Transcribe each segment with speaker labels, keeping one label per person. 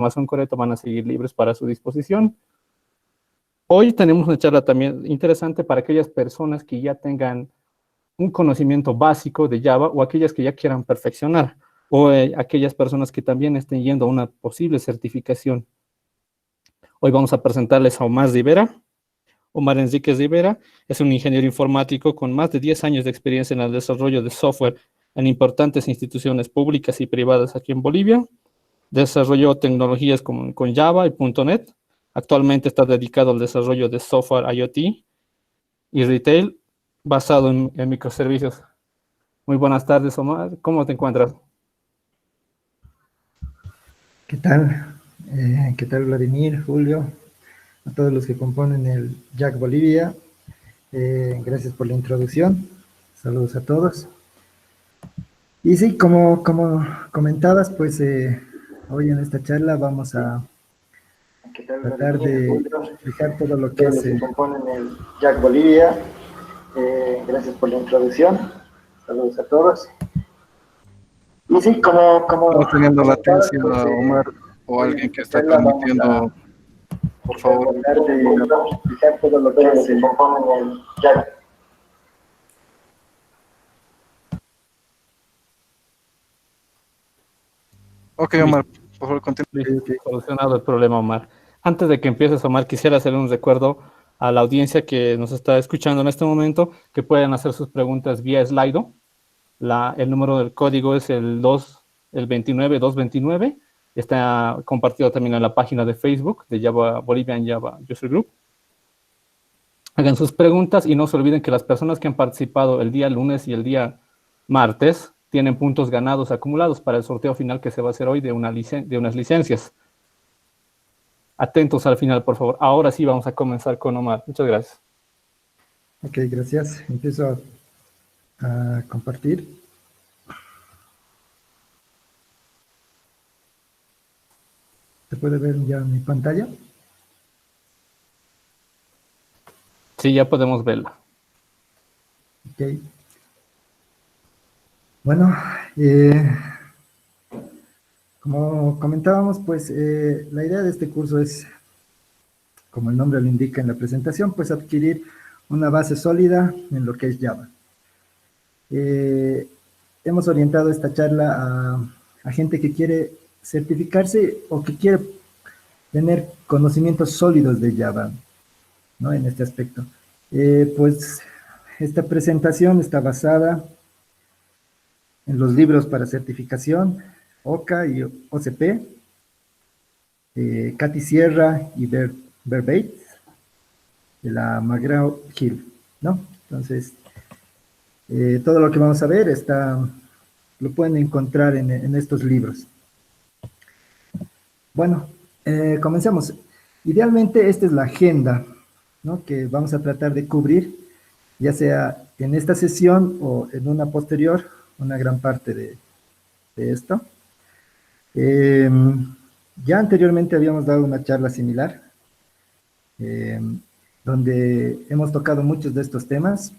Speaker 1: información correcta van a seguir libres para su disposición. Hoy tenemos una charla también interesante para aquellas personas que ya tengan un conocimiento básico de Java o aquellas que ya quieran perfeccionar o aquellas personas que también estén yendo a una posible certificación. Hoy vamos a presentarles a Omar Rivera. Omar Enríquez Rivera es un ingeniero informático con más de 10 años de experiencia en el desarrollo de software en importantes instituciones públicas y privadas aquí en Bolivia. Desarrolló tecnologías con Java y .NET. Actualmente está dedicado al desarrollo de software IoT y retail basado en microservicios. Muy buenas tardes, Omar. ¿Cómo te encuentras?
Speaker 2: ¿Qué tal? ¿Qué tal, Vladimir, Julio? A todos los que componen el Jack Bolivia. Gracias por la introducción. Saludos a todos. Y sí, como comentabas, pues hoy en esta charla vamos a tratar de explicar todo lo que es componen el Jack Bolivia. Gracias por la introducción. Saludos a todos. Y sí, como
Speaker 3: Estamos teniendo
Speaker 2: comentabas,
Speaker 3: latencia,
Speaker 2: pues,
Speaker 3: Omar, o
Speaker 2: hoy en
Speaker 3: alguien que
Speaker 2: esta
Speaker 3: está
Speaker 2: charla vamos
Speaker 3: transmitiendo, por favor.
Speaker 2: tratar de explicar todo lo que se compone en el Java.
Speaker 3: Ok, Omar, por favor, continúa.
Speaker 1: Listo, solucionado el problema, Omar. Antes de que empieces, Omar, quisiera hacer un recuerdo a la audiencia que nos está escuchando en este momento, que pueden hacer sus preguntas vía Slido. El número del código es el 29229. Está compartido también en la página de Facebook de Java Bolivian Java User Group. Hagan sus preguntas y no se olviden que las personas que han participado el día lunes y el día martes tienen puntos ganados acumulados para el sorteo final que se va a hacer hoy de unas licencias. Atentos al final, por favor. Ahora sí vamos a comenzar con Omar. Muchas gracias.
Speaker 2: Ok, gracias. Empiezo a compartir. ¿Se puede ver ya mi pantalla?
Speaker 1: Sí, ya podemos verla.
Speaker 2: Ok. Bueno, como comentábamos, pues la idea de este curso es, como el nombre lo indica en la presentación, pues adquirir una base sólida en lo que es Java. Hemos orientado esta charla a gente que quiere certificarse o que quiere tener conocimientos sólidos de Java, ¿no? En este aspecto. Pues esta presentación está basada en los libros para certificación, OCA y OCP, Katy Sierra y Bert Bates, de la McGraw-Hill, ¿no? Entonces, todo lo que vamos a ver lo pueden encontrar en estos libros. Bueno, comencemos. Idealmente esta es la agenda, ¿no?, que vamos a tratar de cubrir, ya sea en esta sesión o en una posterior, una gran parte de esto. Ya anteriormente habíamos dado una charla similar, donde hemos tocado muchos de estos temas.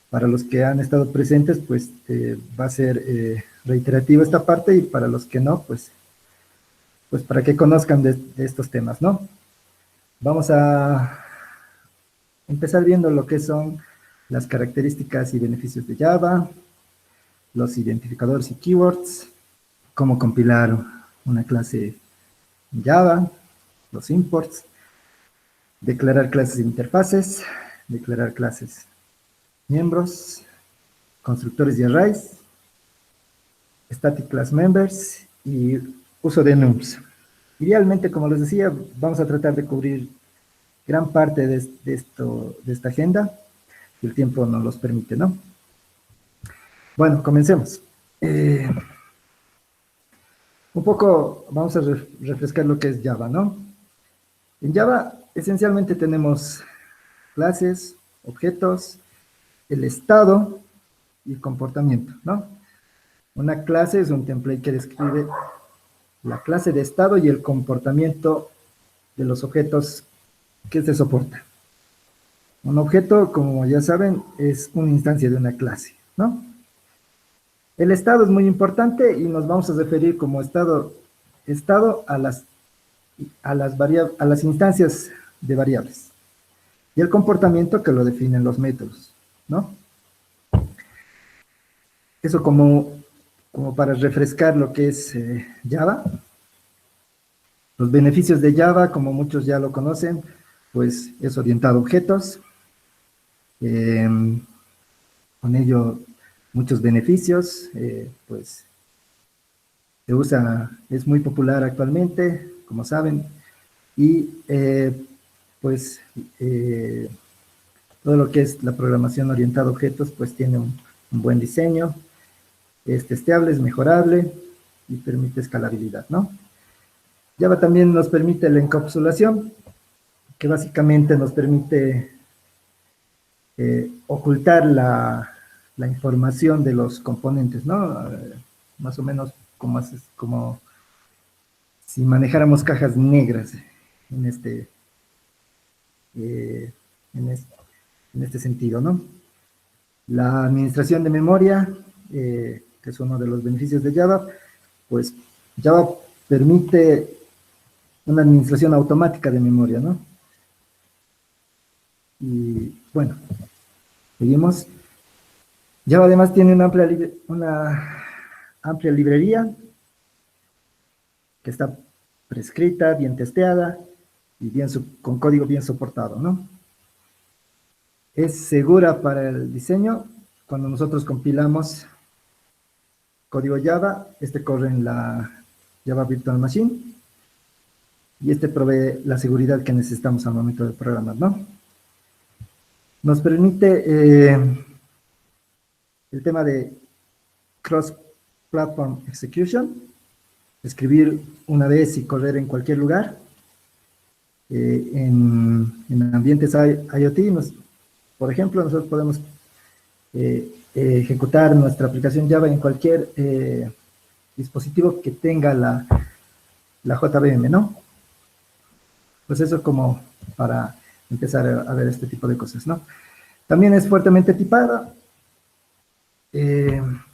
Speaker 2: Para los que han estado presentes, pues va a ser reiterativa esta parte, y para los que no, pues para que conozcan de estos temas, ¿no? Vamos a empezar viendo lo que son las características y beneficios de Java, los identificadores y keywords, cómo compilar una clase Java, los imports, declarar clases e interfaces, declarar clases miembros, constructores y arrays, static class members y uso de enums. Idealmente, como les decía, vamos a tratar de cubrir gran parte de esta agenda, y el tiempo nos los permite, ¿no? Bueno, comencemos. Un poco vamos a refrescar lo que es Java, ¿no? En Java esencialmente tenemos clases, objetos, el estado y el comportamiento, ¿no? Una clase es un template que describe la clase de estado y el comportamiento de los objetos que se soporta. Un objeto, como ya saben, es una instancia de una clase, ¿no? El estado es muy importante y nos vamos a referir como estado a las a las instancias de variables. Y el comportamiento que lo definen los métodos, ¿no? Eso como para refrescar lo que es Java. Los beneficios de Java, como muchos ya lo conocen, pues es orientado a objetos. Con ello, muchos beneficios, pues se usa, es muy popular actualmente, como saben, y pues todo lo que es la programación orientada a objetos, pues tiene un buen diseño, es testeable, es mejorable y permite escalabilidad, ¿no? Java también nos permite la encapsulación, que básicamente nos permite ocultar la información de los componentes, ¿no? Más o menos como si manejáramos cajas negras en este, eh, en este, en este sentido, ¿no? La administración de memoria, que es uno de los beneficios de Java, pues Java permite una administración automática de memoria, ¿no? Y bueno, seguimos. Java además tiene una amplia librería que está prescrita, bien testeada y con código bien soportado, ¿no? Es segura para el diseño. Cuando nosotros compilamos código Java, este corre en la Java Virtual Machine y este provee la seguridad que necesitamos al momento de programar, ¿no? Nos permite el tema de Cross-Platform Execution, escribir una vez y correr en cualquier lugar. En ambientes IoT, por ejemplo, nosotros podemos ejecutar nuestra aplicación Java en cualquier dispositivo que tenga la JVM, ¿no? Pues eso como para empezar a ver este tipo de cosas, ¿no? También es fuertemente tipada,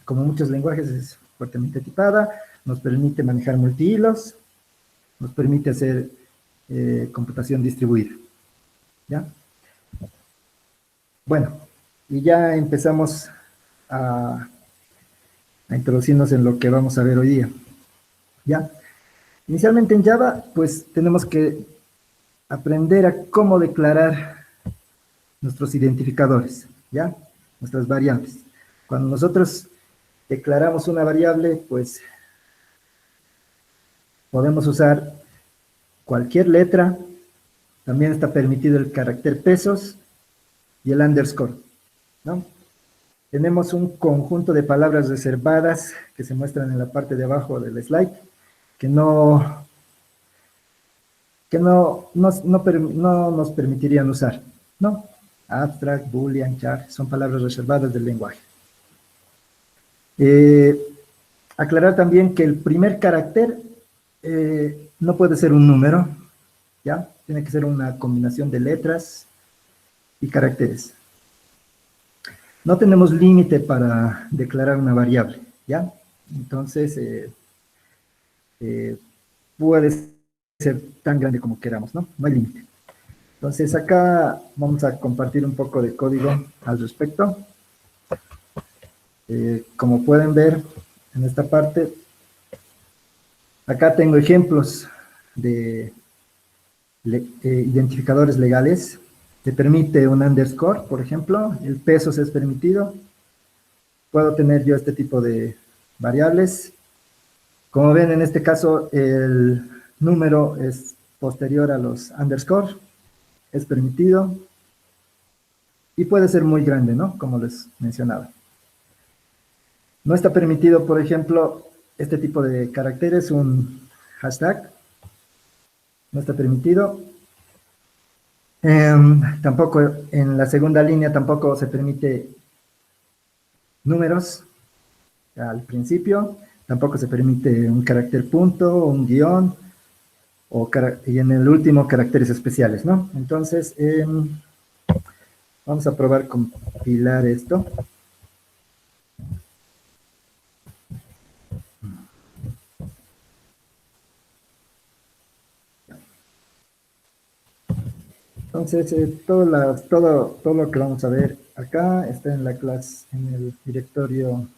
Speaker 2: como muchos lenguajes es fuertemente tipada, nos permite manejar multihilos, nos permite hacer computación distribuida, ¿ya? Bueno, y ya empezamos a introducirnos en lo que vamos a ver hoy día, ¿ya? Inicialmente en Java, pues tenemos que aprender a cómo declarar nuestros identificadores, ¿ya? Nuestras variables. Cuando nosotros declaramos una variable, pues podemos usar cualquier letra, también está permitido el carácter pesos y el underscore, ¿no? Tenemos un conjunto de palabras reservadas que se muestran en la parte de abajo del slide, que no nos permitirían usar, ¿no? Abstract, boolean, char, son palabras reservadas del lenguaje. Aclarar también que el primer carácter no puede ser un número, ¿ya? Tiene que ser una combinación de letras y caracteres. No tenemos límite para declarar una variable, ¿ya? Entonces, puede ser tan grande como queramos, ¿no? No hay límite. Entonces, acá vamos a compartir un poco de código al respecto. Como pueden ver en esta parte, acá tengo ejemplos de identificadores legales. Te permite un underscore, por ejemplo, el peso es permitido. Puedo tener yo este tipo de variables. Como ven, en este caso, el número es posterior a los underscore, es permitido. Y puede ser muy grande, ¿no? Como les mencionaba. No está permitido, por ejemplo, este tipo de caracteres, un hashtag. No está permitido. Tampoco en la segunda línea tampoco se permite números al principio, tampoco se permite un carácter punto, un guión, y en el último caracteres especiales, ¿no? Entonces, vamos a probar compilar esto. Entonces, todo lo que vamos a ver acá está en la clase, en el directorio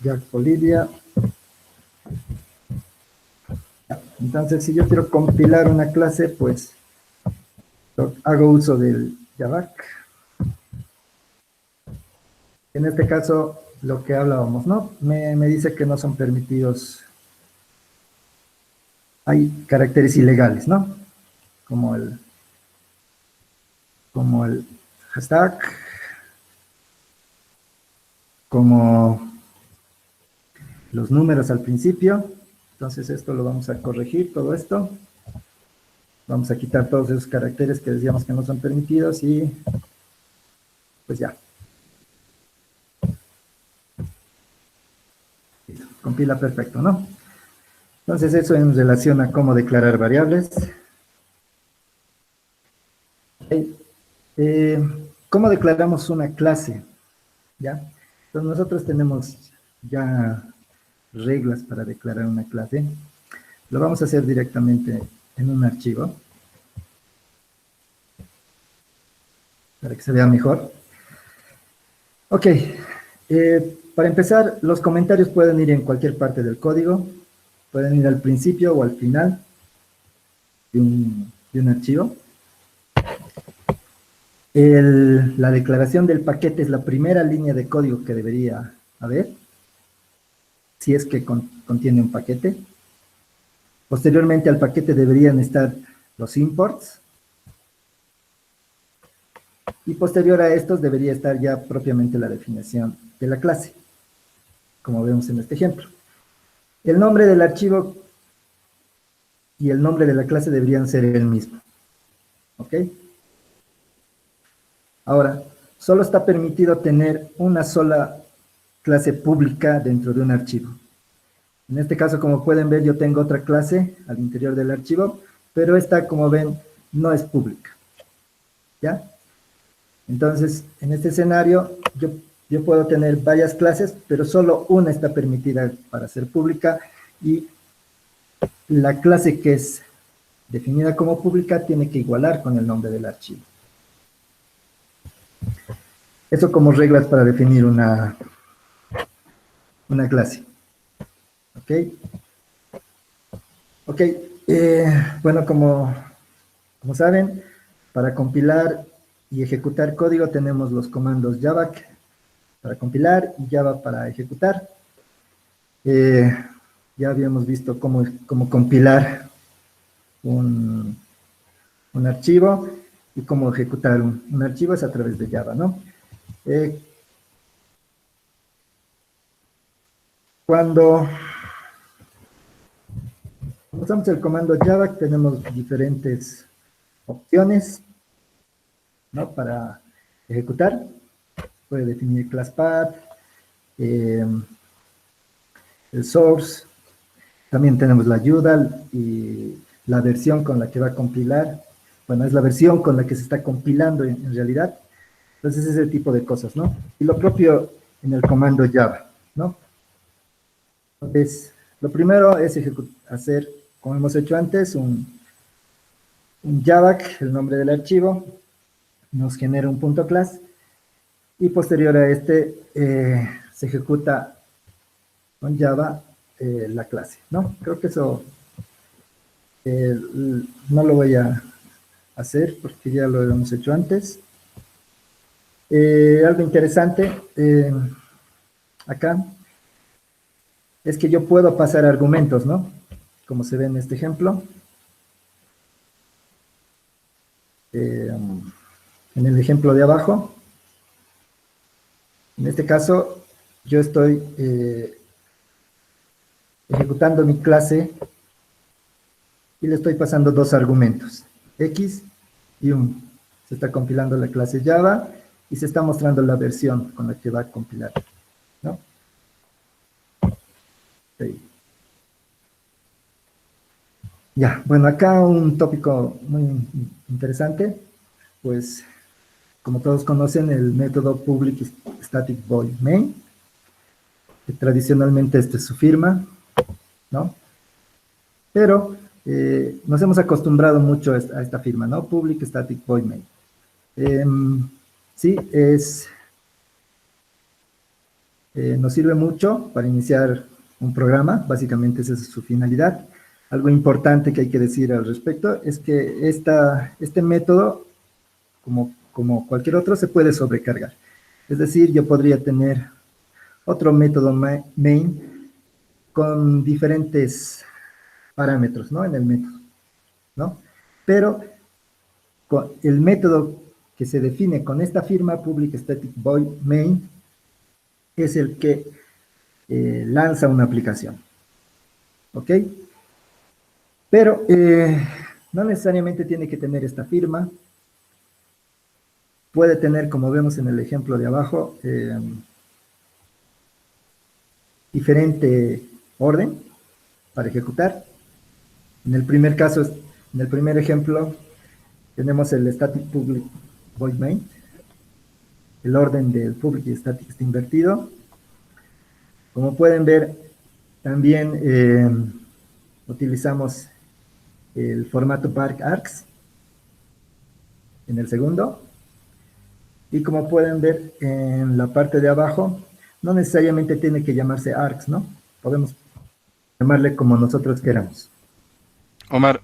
Speaker 2: Jack Bolivia. Entonces, si yo quiero compilar una clase, pues hago uso del Javac. En este caso, lo que hablábamos, ¿no? Me dice que no son permitidos. Hay caracteres ilegales, ¿no? Como el hashtag, como los números al principio. Entonces esto lo vamos a corregir, todo esto. Vamos a quitar todos esos caracteres que decíamos que no son permitidos y pues ya. Compila perfecto, ¿no? Entonces eso en relación a cómo declarar variables. ¿Cómo declaramos una clase? ¿Ya? Entonces nosotros tenemos ya reglas para declarar una clase. Lo vamos a hacer directamente en un archivo para que se vea mejor. Ok, para empezar, los comentarios pueden ir en cualquier parte del código, pueden ir al principio o al final de un archivo. La declaración del paquete es la primera línea de código que debería haber, si es que contiene un paquete. Posteriormente al paquete deberían estar los imports. Y posterior a estos debería estar ya propiamente la definición de la clase, como vemos en este ejemplo. El nombre del archivo y el nombre de la clase deberían ser el mismo. ¿Ok? Ahora, solo está permitido tener una sola clase pública dentro de un archivo. En este caso, como pueden ver, yo tengo otra clase al interior del archivo, pero esta, como ven, no es pública. ¿Ya? Entonces, en este escenario, yo puedo tener varias clases, pero solo una está permitida para ser pública, y la clase que es definida como pública tiene que igualar con el nombre del archivo. Eso como reglas para definir una clase. ¿Ok? Ok, bueno, como saben, para compilar y ejecutar código tenemos los comandos javac para compilar y java para ejecutar. Ya habíamos visto cómo compilar un archivo y cómo ejecutar un archivo es a través de Java, ¿no? Cuando usamos el comando javac tenemos diferentes opciones, ¿no? Para ejecutar. Puede definir class path, el source, también tenemos la ayuda y la versión con la que va a compilar. Bueno, es la versión con la que se está compilando en realidad. Entonces, ese tipo de cosas, ¿no? Y lo propio en el comando Java, ¿no? Entonces, lo primero es hacer, como hemos hecho antes, un javac, el nombre del archivo, nos genera un punto class, y posterior a este se ejecuta con Java la clase, ¿no? Creo que eso no lo voy a hacer porque ya lo hemos hecho antes. Algo interesante acá es que yo puedo pasar argumentos, ¿no? Como se ve en este ejemplo. En el ejemplo de abajo. En este caso, yo estoy ejecutando mi clase y le estoy pasando dos argumentos, X y un. Se está compilando la clase Java y se está mostrando la versión con la que va a compilar, ¿no? Sí. Ya, bueno, acá un tópico muy interesante, pues, como todos conocen, el método public static void main, que tradicionalmente este es su firma, ¿no? Pero nos hemos acostumbrado mucho a esta firma, ¿no? Public Static Void Main. Sí, nos sirve mucho para iniciar un programa, básicamente esa es su finalidad. Algo importante que hay que decir al respecto es que este método, como cualquier otro, se puede sobrecargar. Es decir, yo podría tener otro método main con diferentes parámetros, ¿no? En el método, ¿no? Pero el método que se define con esta firma public static void main es el que lanza una aplicación, ¿ok? Pero no necesariamente tiene que tener esta firma, puede tener, como vemos en el ejemplo de abajo, diferente orden para ejecutar. En el primer caso, en el primer ejemplo, tenemos el static public void main, el orden del public y static está invertido. Como pueden ver, también utilizamos el formato BarkArgs en el segundo. Y como pueden ver en la parte de abajo, no necesariamente tiene que llamarse args, ¿no? Podemos llamarle como nosotros queramos.
Speaker 3: Omar,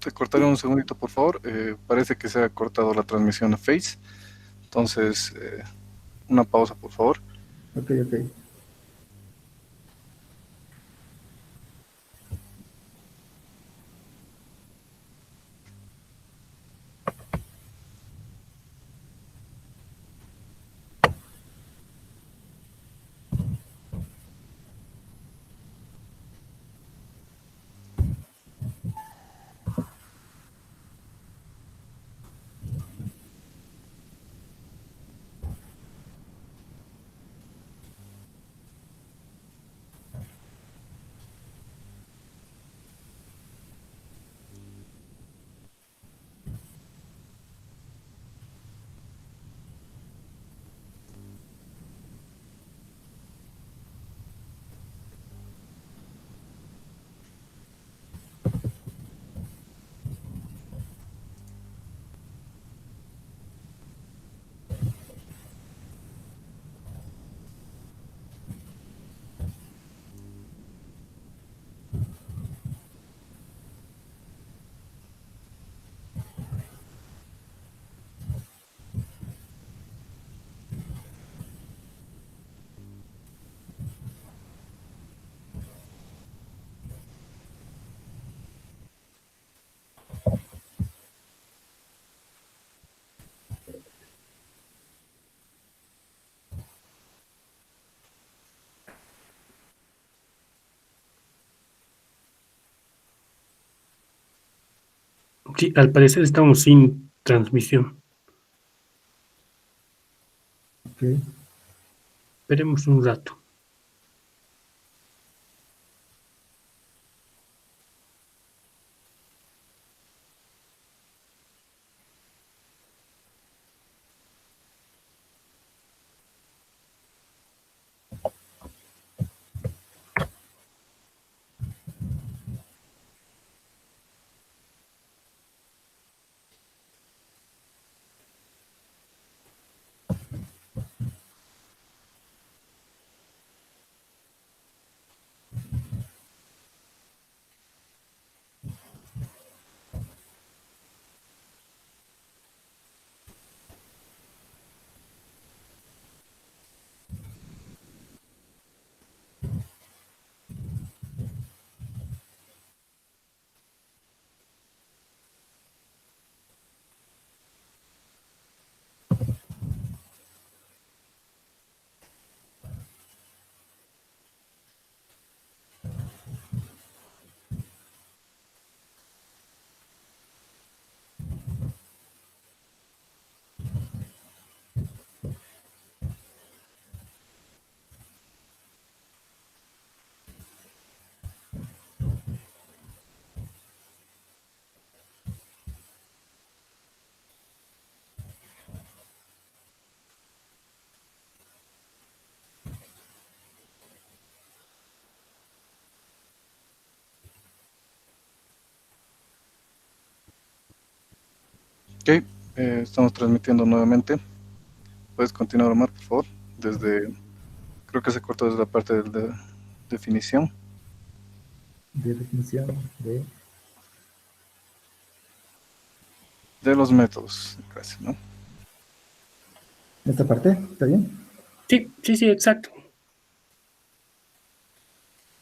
Speaker 3: te cortaré un segundito, por favor. Parece que se ha cortado la transmisión a Face. Entonces, una pausa, por favor.
Speaker 2: Ok, ok.
Speaker 4: Sí, al parecer estamos sin transmisión.
Speaker 2: Ok.
Speaker 4: Esperemos un rato.
Speaker 3: Estamos transmitiendo nuevamente. Puedes continuar, Omar, por favor. Creo que se cortó desde la parte de definición.
Speaker 2: De definición
Speaker 3: De los métodos, casi, ¿no?
Speaker 2: esta parte, ¿está bien?
Speaker 4: Sí, exacto.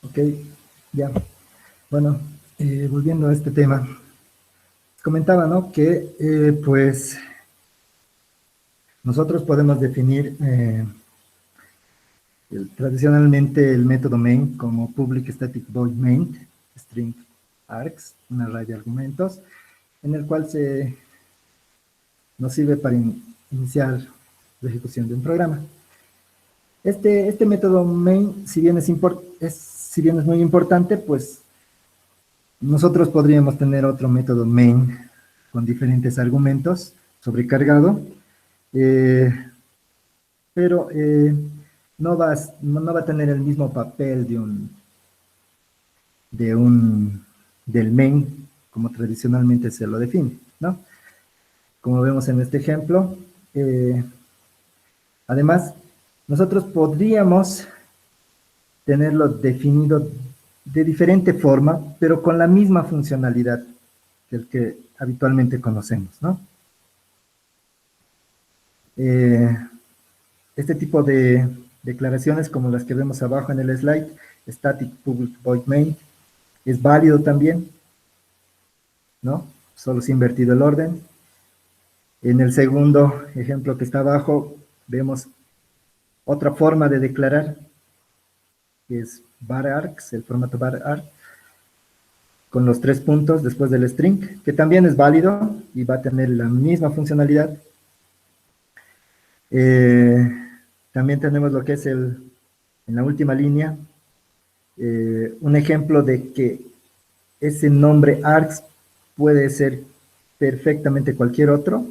Speaker 2: Ok, ya. Bueno, volviendo a este tema, comentaba, ¿no? Que pues nosotros podemos definir tradicionalmente el método main como public static void main, string args, un array de argumentos, en el cual nos sirve para iniciar la ejecución de un programa. Este método main, si bien es muy importante, pues nosotros podríamos tener otro método main con diferentes argumentos sobrecargado, pero no va a tener el mismo papel del main como tradicionalmente se lo define, ¿no? Como vemos en este ejemplo. Además, nosotros podríamos tenerlo definido de diferente forma, pero con la misma funcionalidad que el que habitualmente conocemos, ¿no? Este tipo de declaraciones, como las que vemos abajo en el slide, static public void main, es válido también, ¿no? Solo se ha invertido el orden. En el segundo ejemplo que está abajo, vemos otra forma de declarar, que es var_args, el formato var_arg, con los 3 puntos después del string, que también es válido y va a tener la misma funcionalidad. También tenemos lo que es en la última línea, un ejemplo de que ese nombre args puede ser perfectamente cualquier otro,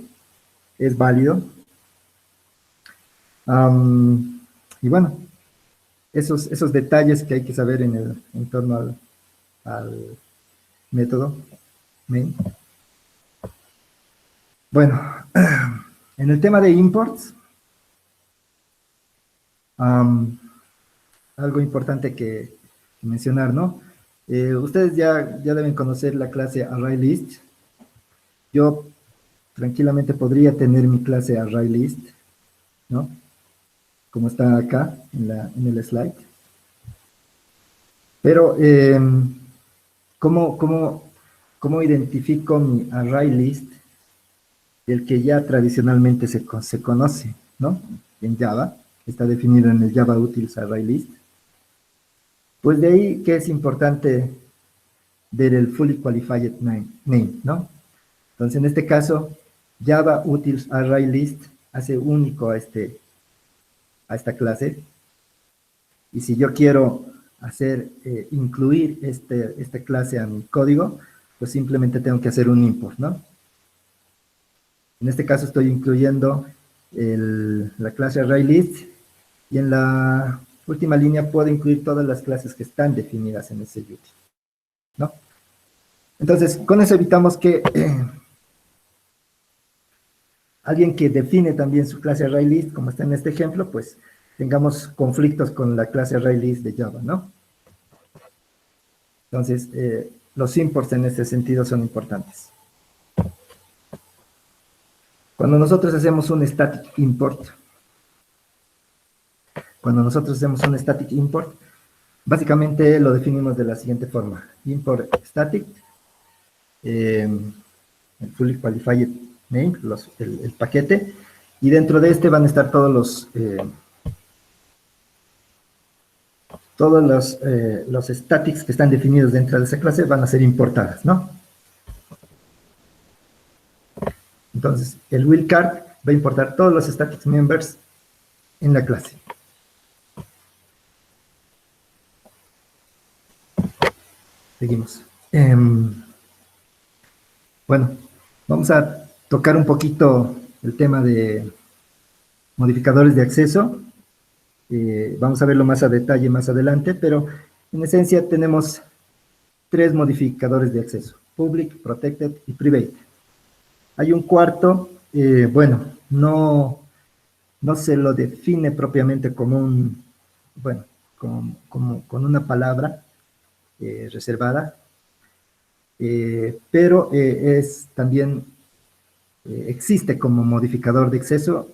Speaker 2: es válido. Y bueno, esos detalles que hay que saber en torno al método main. Bueno, en el tema de imports, algo importante que mencionar, ¿no? Ustedes ya deben conocer la clase ArrayList. Yo tranquilamente podría tener mi clase ArrayList, ¿no? Como está acá en el slide. Pero, ¿cómo identifico mi ArrayList? El que ya tradicionalmente se conoce, ¿no? En Java, está definido en el Java Utils ArrayList. Pues de ahí que es importante ver el Fully Qualified Name, ¿no? Entonces, en este caso, Java Utils ArrayList hace único a esta clase. Y si yo quiero incluir esta clase a mi código, pues simplemente tengo que hacer un import, ¿no? En este caso estoy incluyendo la clase ArrayList, y en la última línea puedo incluir todas las clases que están definidas en ese util, ¿no? Entonces, con eso evitamos que alguien que define también su clase ArrayList, como está en este ejemplo, pues tengamos conflictos con la clase ArrayList de Java, ¿no? Entonces, los imports en este sentido son importantes. Cuando nosotros hacemos un static import, básicamente lo definimos de la siguiente forma. Import static, el fully qualified name, el paquete, y dentro de este van a estar todos los statics que están definidos dentro de esa clase van a ser importadas, ¿no? Entonces, el wildcard va a importar todos los statics members en la clase. Seguimos. Bueno, vamos a tocar un poquito el tema de modificadores de acceso. Vamos a verlo más a detalle más adelante, pero en esencia tenemos 3 modificadores de acceso: public, protected y private. Hay un cuarto, bueno, no se lo define propiamente como un, bueno, con una palabra reservada, pero es también, existe como modificador de acceso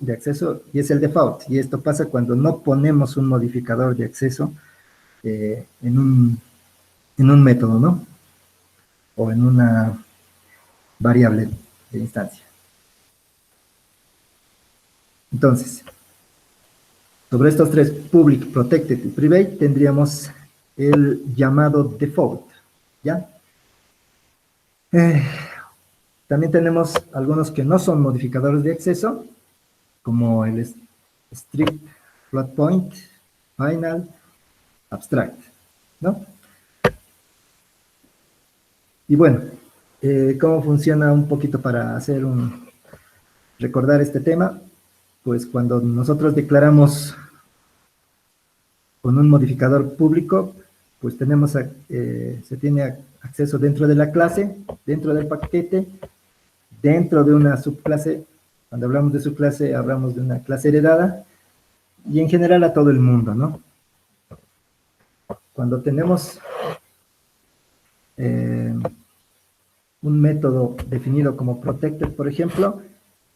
Speaker 2: y es el default. Y esto pasa cuando no ponemos un modificador de acceso en un método, ¿no? O en una variable de instancia. Entonces, sobre estos tres, public, protected y private, tendríamos el llamado default, ¿ya? También tenemos algunos que no son modificadores de acceso, como el strict, float point, final, abstract, ¿no? Y bueno, ¿cómo funciona un poquito para recordar este tema? Pues cuando nosotros declaramos con un modificador público, pues se tiene acceso dentro de la clase, dentro del paquete, dentro de una subclase. Cuando hablamos de subclase, hablamos de una clase heredada, y en general a todo el mundo, ¿no? Cuando tenemos un método definido como protected, por ejemplo,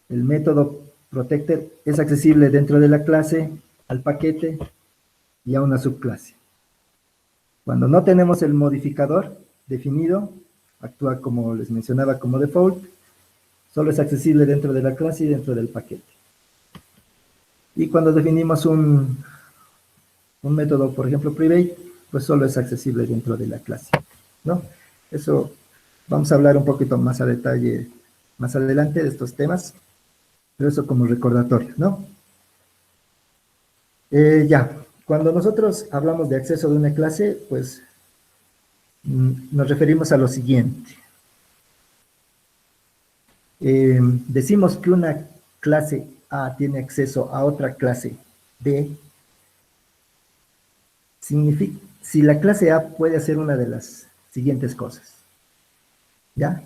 Speaker 2: el método protected es accesible dentro de la clase, al paquete y a una subclase. Cuando no tenemos el modificador definido, actúa como les mencionaba como default, solo es accesible dentro de la clase y dentro del paquete. Y cuando definimos un método, por ejemplo, private, pues solo es accesible dentro de la clase, ¿no? Eso vamos a hablar un poquito más a detalle más adelante de estos temas, pero eso como recordatorio, ¿no? Ya, cuando nosotros hablamos de acceso de una clase, pues nos referimos a lo siguiente. Decimos que una clase A tiene acceso a otra clase B, significa, si la clase A puede hacer una de las siguientes cosas, ¿ya?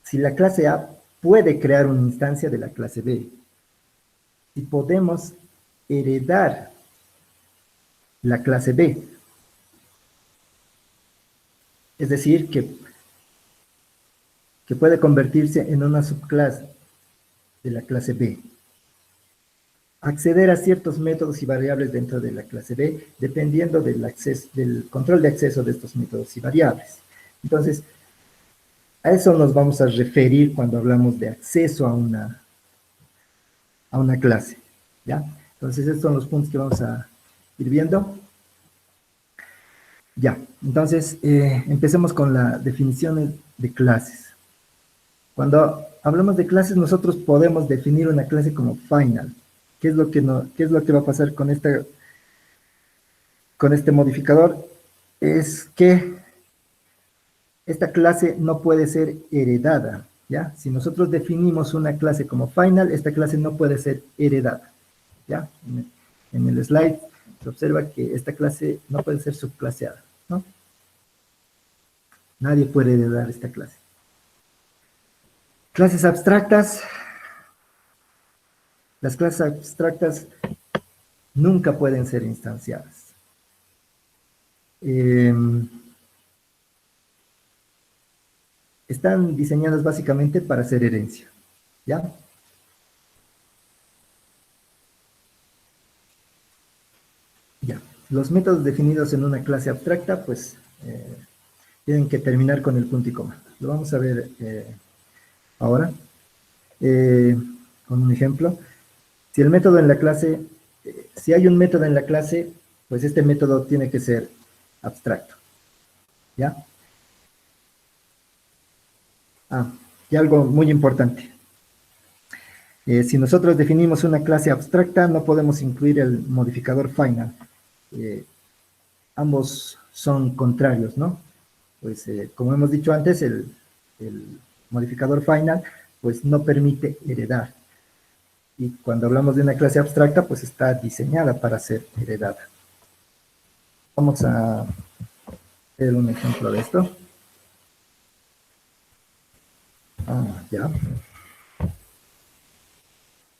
Speaker 2: Si la clase A puede crear una instancia de la clase B, si podemos heredar la clase B, es decir, que puede convertirse en una subclase de la clase B. Acceder a ciertos métodos y variables dentro de la clase B, dependiendo del control de acceso de estos métodos y variables. Entonces, a eso nos vamos a referir cuando hablamos de acceso a una clase, ¿ya? Entonces, estos son los puntos que vamos a ir viendo. Ya, entonces, empecemos con la definición de clases. Cuando hablamos de clases, nosotros podemos definir una clase como final. ¿Qué es lo que va a pasar con este modificador? Es que esta clase no puede ser heredada, ¿ya? Si nosotros definimos una clase como final, esta clase no puede ser heredada, ¿ya? En el slide se observa que esta clase no puede ser subclaseada, ¿no? Nadie puede heredar esta clase. Clases abstractas. Las clases abstractas nunca pueden ser instanciadas. Están diseñadas básicamente para hacer herencia, ¿ya? Ya. Los métodos definidos en una clase abstracta, pues, tienen que terminar con el punto y coma. Lo vamos a ver ahora con un ejemplo. Si si hay un método en la clase, pues este método tiene que ser abstracto, ¿ya? Y algo muy importante. Si nosotros definimos una clase abstracta, no podemos incluir el modificador final. Ambos son contrarios, ¿no? Pues como hemos dicho antes, el modificador final, pues no permite heredar. Y cuando hablamos de una clase abstracta, pues está diseñada para ser heredada. Vamos a ver un ejemplo de esto. Ya.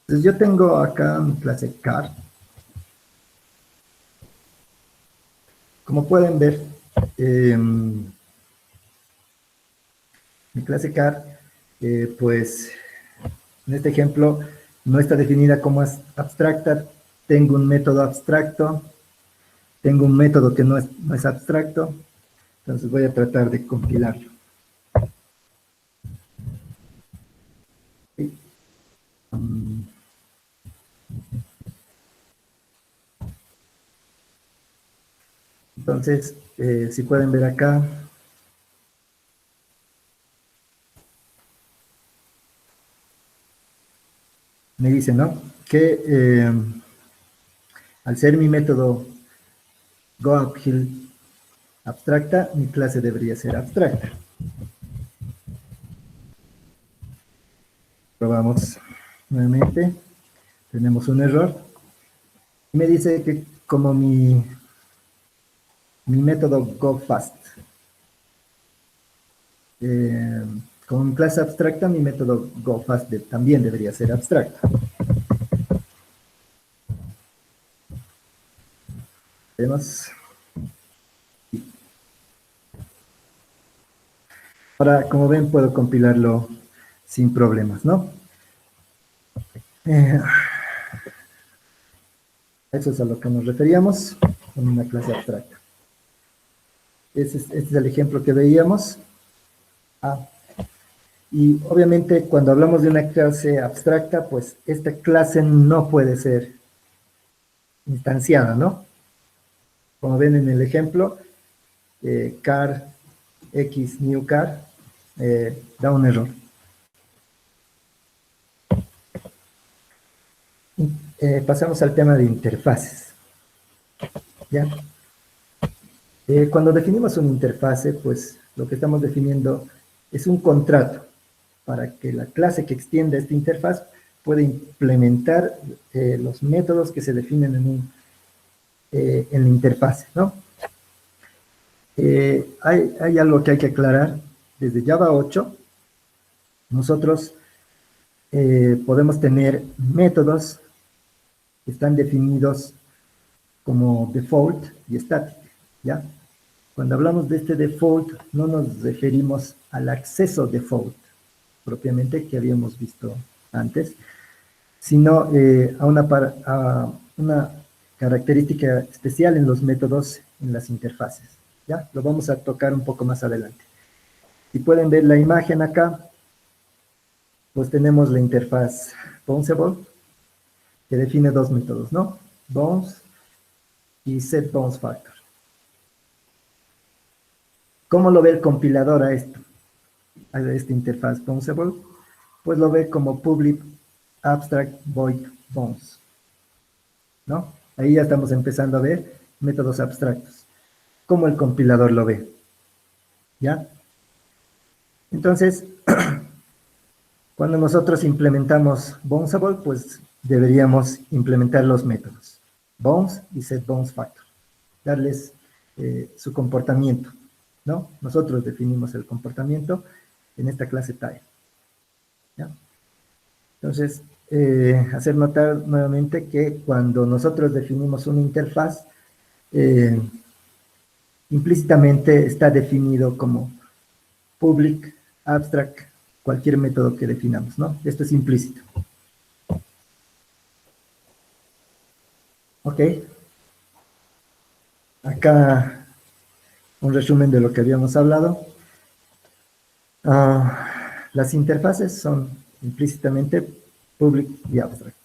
Speaker 2: Entonces yo tengo acá mi clase car. Como pueden ver, mi clase car, pues en este ejemplo no está definida como abstracta. Tengo un método abstracto, tengo un método que no es abstracto, entonces voy a tratar de compilarlo. Sí. Entonces, si pueden ver acá, me dice, ¿no? Que al ser mi método GoUphill abstracta, mi clase debería ser abstracta. Probamos nuevamente, tenemos un error. Me dice que como mi método GoFast, como mi clase abstracta, mi método GoFast también debería ser abstracto. Vemos. Ahora, como ven, puedo compilarlo sin problemas, ¿no? Eso es a lo que nos referíamos con una clase abstracta. Este es el ejemplo que veíamos. Y obviamente cuando hablamos de una clase abstracta, pues esta clase no puede ser instanciada, ¿no? Como ven en el ejemplo, car x new car da un error. Pasamos al tema de interfaces. ¿Ya? Cuando definimos una interfase, pues lo que estamos definiendo es un contrato para que la clase que extienda esta interfaz pueda implementar los métodos que se definen en la interfase, ¿no? Hay algo que hay que aclarar. Desde Java 8, nosotros podemos tener métodos que están definidos como default y static, ¿ya? Cuando hablamos de este default, no nos referimos al acceso default, propiamente, que habíamos visto antes, sino a una característica especial en los métodos en las interfaces, ¿ya? Lo vamos a tocar un poco más adelante. Si pueden ver la imagen acá, pues tenemos la interfaz bounceable, que define dos métodos, ¿no? Bounce y setBounceFactor. ¿Cómo lo ve el compilador a esto? A esta interfaz bounceable, pues lo ve como public abstract void bounce, ¿no? Ahí ya estamos empezando a ver métodos abstractos. ¿Cómo el compilador lo ve? ¿Ya? Entonces, cuando nosotros implementamos bounceable, pues deberíamos implementar los métodos bounce y setBounceFactor, darles su comportamiento, ¿no? Nosotros definimos el comportamiento en esta clase type, ¿ya? Entonces, hacer notar nuevamente que cuando nosotros definimos una interfaz, implícitamente está definido como public, abstract, cualquier método que definamos, ¿no? Esto es implícito. Ok. Acá un resumen de lo que habíamos hablado. Las interfaces son implícitamente public y abstract.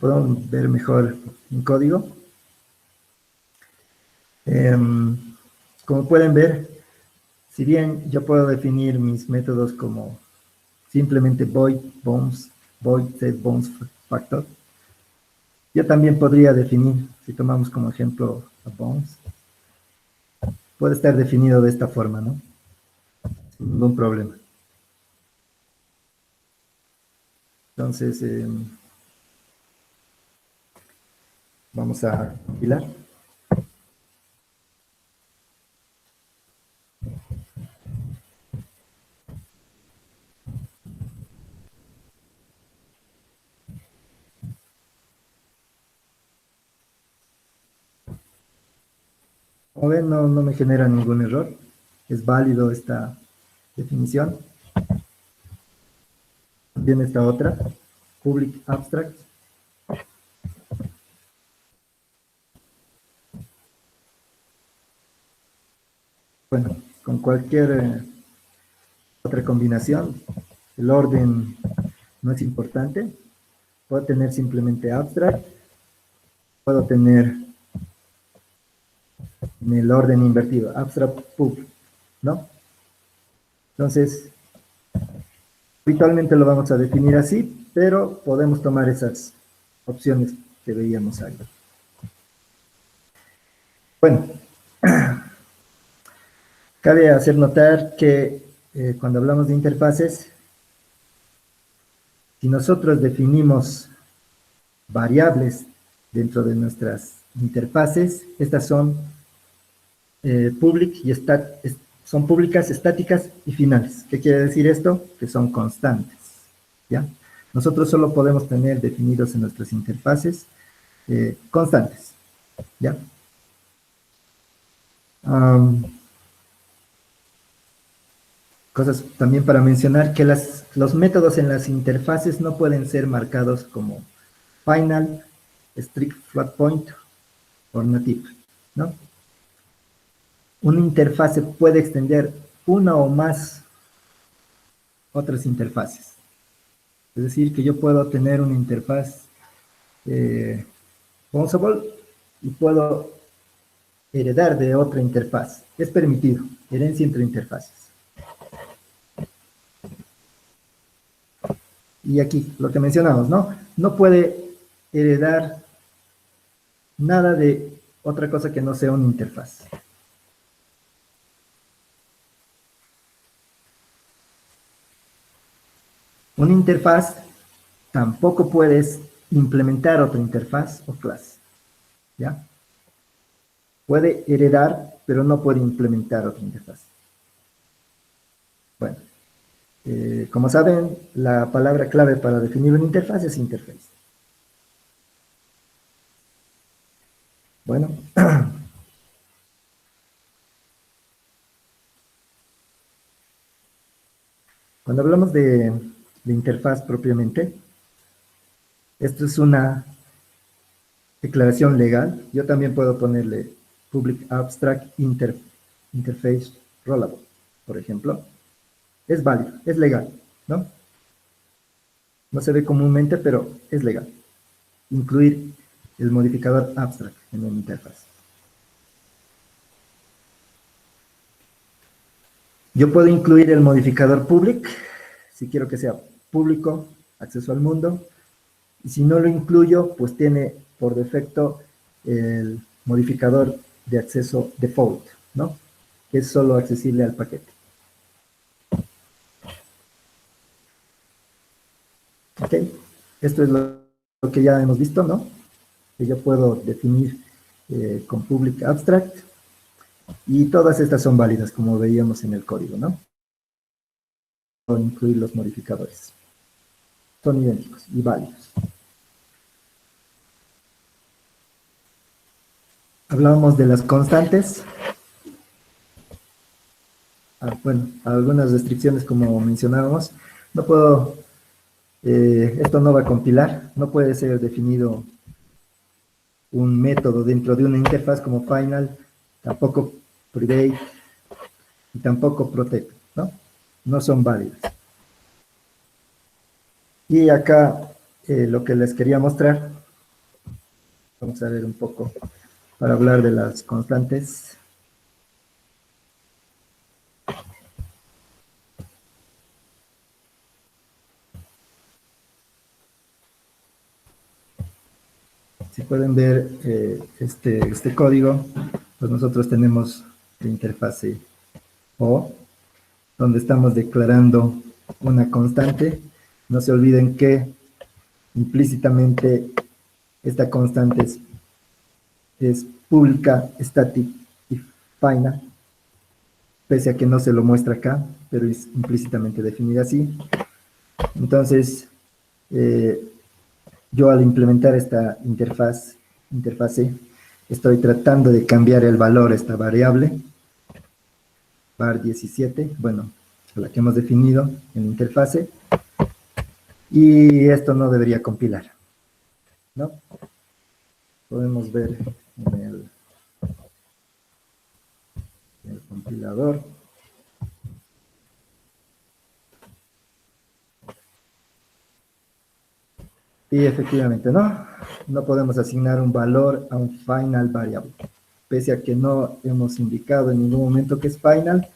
Speaker 2: Podemos ver mejor en código. Como pueden ver, si bien yo puedo definir mis métodos como simplemente void, bounce, void, setBounceFactor, yo también podría definir, si tomamos como ejemplo a bounce, puede estar definido de esta forma, ¿no? Sin ningún problema. Entonces, Vamos a compilar. Como ven, no me genera ningún error. Es válido esta definición. También esta otra, public abstract. Bueno, con cualquier otra combinación, el orden no es importante. Puedo tener simplemente abstract, puedo tener en el orden invertido, abstract pub, ¿no? Entonces, habitualmente lo vamos a definir así, pero podemos tomar esas opciones que veíamos ahí. Bueno, cabe hacer notar que cuando hablamos de interfaces, si nosotros definimos variables dentro de nuestras interfaces, estas son son públicas, estáticas y finales. ¿Qué quiere decir esto? Que son constantes, ¿ya? Nosotros solo podemos tener definidos en nuestras interfaces constantes, ¿ya? Cosas también para mencionar que los métodos en las interfaces no pueden ser marcados como final, strict float point o native, ¿no? Una interfase puede extender una o más otras interfaces. Es decir, que yo puedo tener una interfaz bounceable y puedo heredar de otra interfaz. Es permitido, herencia entre interfaces. Y aquí, lo que mencionamos, ¿no? No puede heredar nada de otra cosa que no sea una interfaz. Una interfaz tampoco puedes implementar otra interfaz o clase, ¿ya? Puede heredar, pero no puede implementar otra interfaz. Bueno. Como saben, la palabra clave para definir una interfaz es interface. Bueno. Cuando hablamos de interfaz propiamente, esto es una declaración legal. Yo también puedo ponerle public abstract interface rollable, por ejemplo. Es válido, es legal, ¿no? No se ve comúnmente, pero es legal. Incluir el modificador abstract en una interfaz. Yo puedo incluir el modificador public, si quiero que sea público, acceso al mundo. Y si no lo incluyo, pues tiene por defecto el modificador de acceso default, ¿no? Que es solo accesible al paquete. Ok, esto es lo que ya hemos visto, ¿no? Que yo puedo definir con public abstract y todas estas son válidas como veíamos en el código, ¿no? Puedo incluir los modificadores. Son idénticos y válidos. Hablábamos de las constantes. Bueno, algunas restricciones como mencionábamos. No puedo... esto no va a compilar, no puede ser definido un método dentro de una interfaz como final, tampoco private y tampoco protect, ¿no? No son válidas. Y acá lo que les quería mostrar, vamos a ver un poco para hablar de las constantes. Si pueden ver este código, pues nosotros tenemos la interfase O, donde estamos declarando una constante. No se olviden que implícitamente esta constante es es pública, static y final, pese a que no se lo muestra acá, pero es implícitamente definida así. Entonces, yo al implementar esta interfase, estoy tratando de cambiar el valor a esta variable, var 17, bueno, la que hemos definido en la interfase, y esto no debería compilar, ¿no? Podemos ver en el compilador. Y efectivamente, no podemos asignar un valor a un final variable. Pese a que no hemos indicado en ningún momento que es final,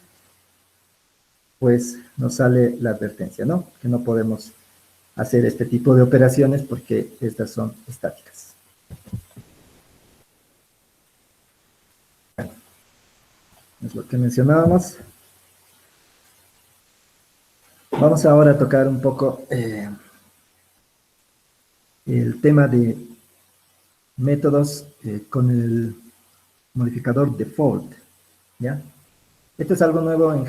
Speaker 2: pues nos sale la advertencia, ¿no? Que no podemos hacer este tipo de operaciones porque estas son estáticas. Bueno, es lo que mencionábamos. Vamos ahora a tocar un poco el tema de métodos con el modificador default, ¿ya? Esto es algo nuevo en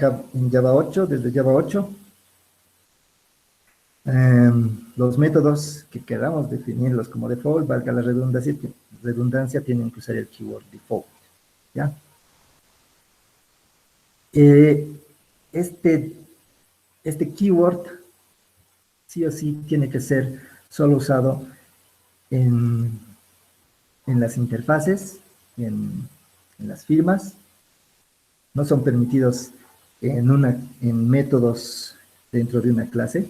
Speaker 2: Java 8, desde Java 8. Los métodos que queramos definirlos como default, valga la redundancia, tienen que usar el keyword default, ¿ya? Este keyword sí o sí tiene que ser solo usado en las interfaces, en las firmas. No son permitidos en métodos dentro de una clase.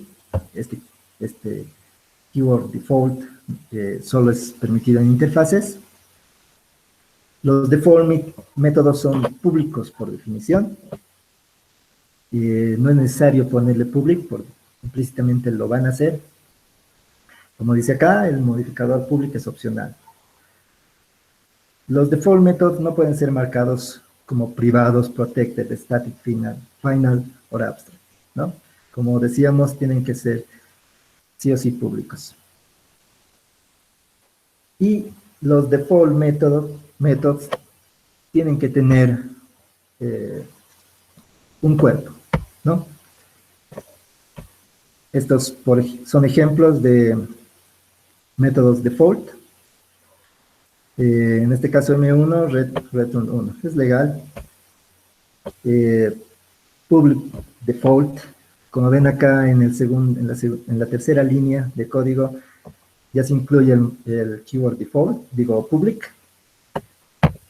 Speaker 2: Este keyword default solo es permitido en interfaces. Los default métodos son públicos por definición. No es necesario ponerle public, porque implícitamente lo van a hacer. Como dice acá, el modificador public es opcional. Los default methods no pueden ser marcados como privados, protected, static, final o abstract, ¿no? Como decíamos, tienen que ser sí o sí públicos. Y los default methods tienen que tener un cuerpo, ¿no? Estos son ejemplos de métodos default. En este caso M1, return 1. Es legal. Public default, como ven acá en la tercera línea de código, ya se incluye el keyword default, digo public,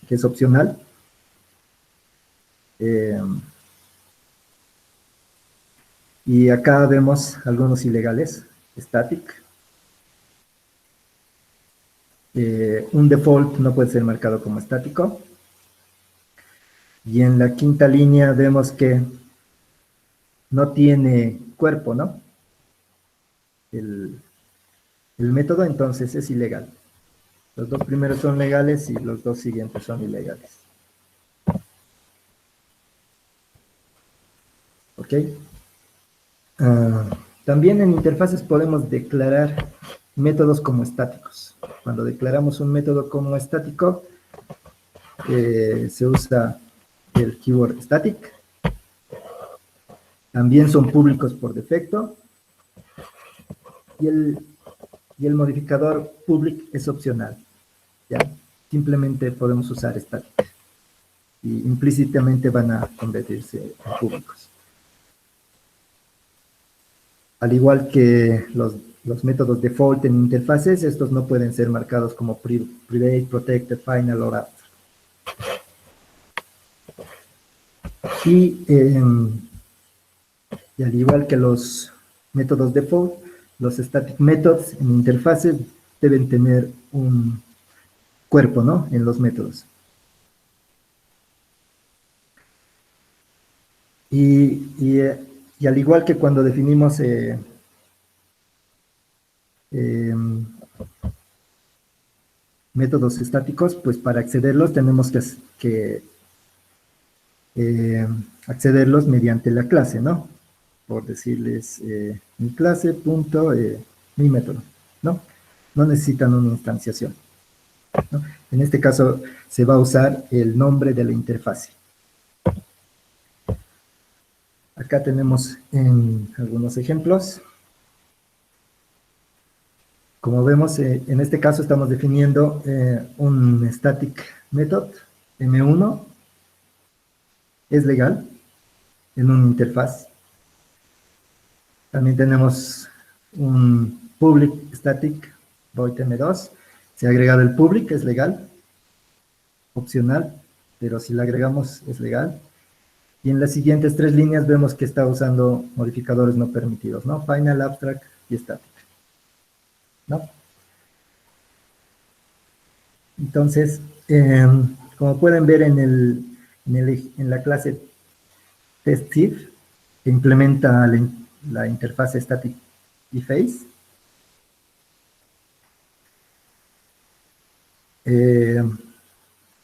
Speaker 2: que es opcional. Y acá vemos algunos ilegales, static. Un default no puede ser marcado como estático. Y en la quinta línea vemos que no tiene cuerpo, ¿no? El método, entonces es ilegal. Los dos primeros son legales y los dos siguientes son ilegales. ¿Ok? También en interfaces podemos declarar métodos como estáticos. Cuando declaramos un método como estático, se usa el keyword static. También son públicos por defecto. Y el modificador public es opcional, ¿ya? Simplemente podemos usar static. Y implícitamente van a convertirse en públicos. Al igual que los métodos default en interfaces, estos no pueden ser marcados como private, protected, final o abstract. Y al igual que los métodos default, los static methods en interfaces deben tener un cuerpo, ¿no? En los métodos. Y al igual que cuando definimos métodos estáticos, pues para accederlos tenemos que accederlos mediante la clase, ¿no? Por decirles mi clase punto mi método, ¿no? No necesitan una instanciación. ¿no? En este caso se va a usar el nombre de la interfase. Acá tenemos algunos ejemplos. Como vemos, en este caso estamos definiendo un static method, M1, es legal en una interfaz. También tenemos un public static void M2, se ha agregado el public, es legal, opcional, pero si le agregamos es legal. Y en las siguientes 3 líneas vemos que está usando modificadores no permitidos, ¿no? Final, abstract y static, ¿no? Entonces, como pueden ver en la clase TestIf, que implementa la interfaz static y face,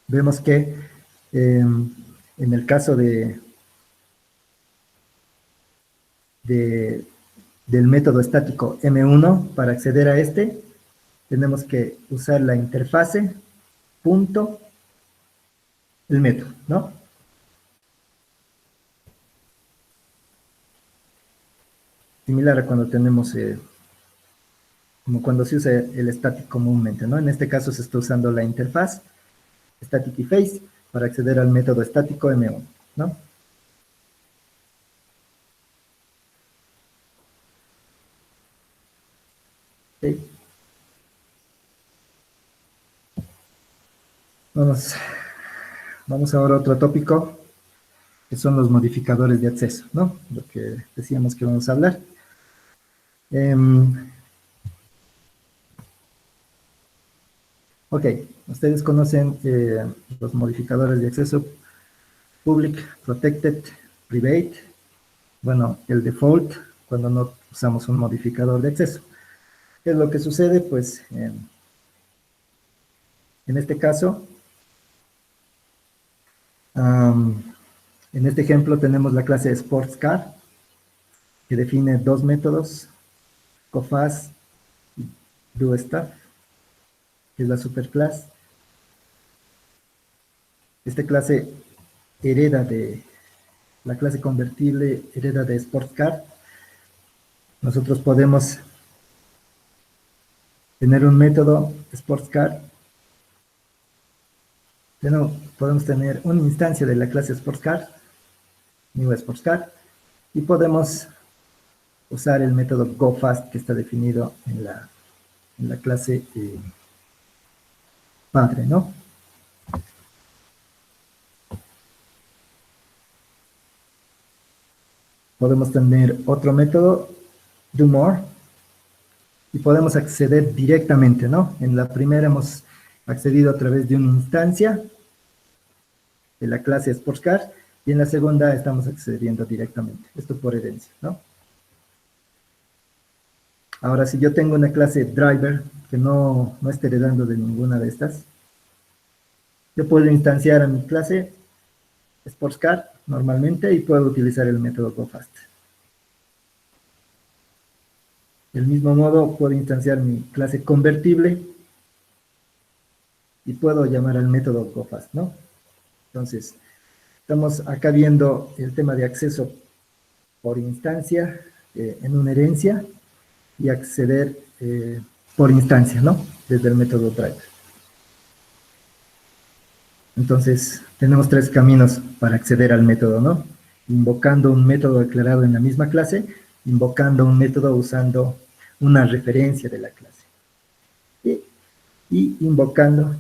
Speaker 2: vemos que en el caso del método estático M1, para acceder a este, tenemos que usar la interfase punto el método, ¿no? Similar a cuando tenemos, como cuando se usa el static comúnmente, ¿no? En este caso se está usando la interfaz static y face para acceder al método estático M1, ¿no? Okay. Vamos ahora a otro tópico, que son los modificadores de acceso, ¿no? Lo que decíamos que vamos a hablar. Ok, ustedes conocen los modificadores de acceso public, protected, private. Bueno, el default, cuando no usamos un modificador de acceso. ¿Qué es lo que sucede? Pues, en este caso, en este ejemplo tenemos la clase SportsCar, que define 2 métodos, CoFast y DoStuff, que es la superclass. Esta clase hereda de la clase convertible, hereda de SportsCar. Nosotros podemos tener un método SportsCar. Podemos tener una instancia de la clase SportsCar, new SportsCar, y podemos usar el método GoFast que está definido en la clase padre, ¿no? Podemos tener otro método, DoMore, y podemos acceder directamente, ¿no? En la primera hemos accedido a través de una instancia de la clase SportsCar, y en la segunda estamos accediendo directamente, esto por herencia, ¿no? Ahora, si yo tengo una clase driver que no esté heredando de ninguna de estas, yo puedo instanciar a mi clase SportsCar normalmente y puedo utilizar el método GoFast. Del mismo modo, puedo instanciar mi clase convertible y puedo llamar al método GoFast, ¿no? Entonces, estamos acá viendo el tema de acceso por instancia en una herencia y acceder por instancia, ¿no? Desde el método driver. Entonces, tenemos 3 caminos para acceder al método, ¿no? Invocando un método declarado en la misma clase, invocando un método usando una referencia de la clase. Y invocando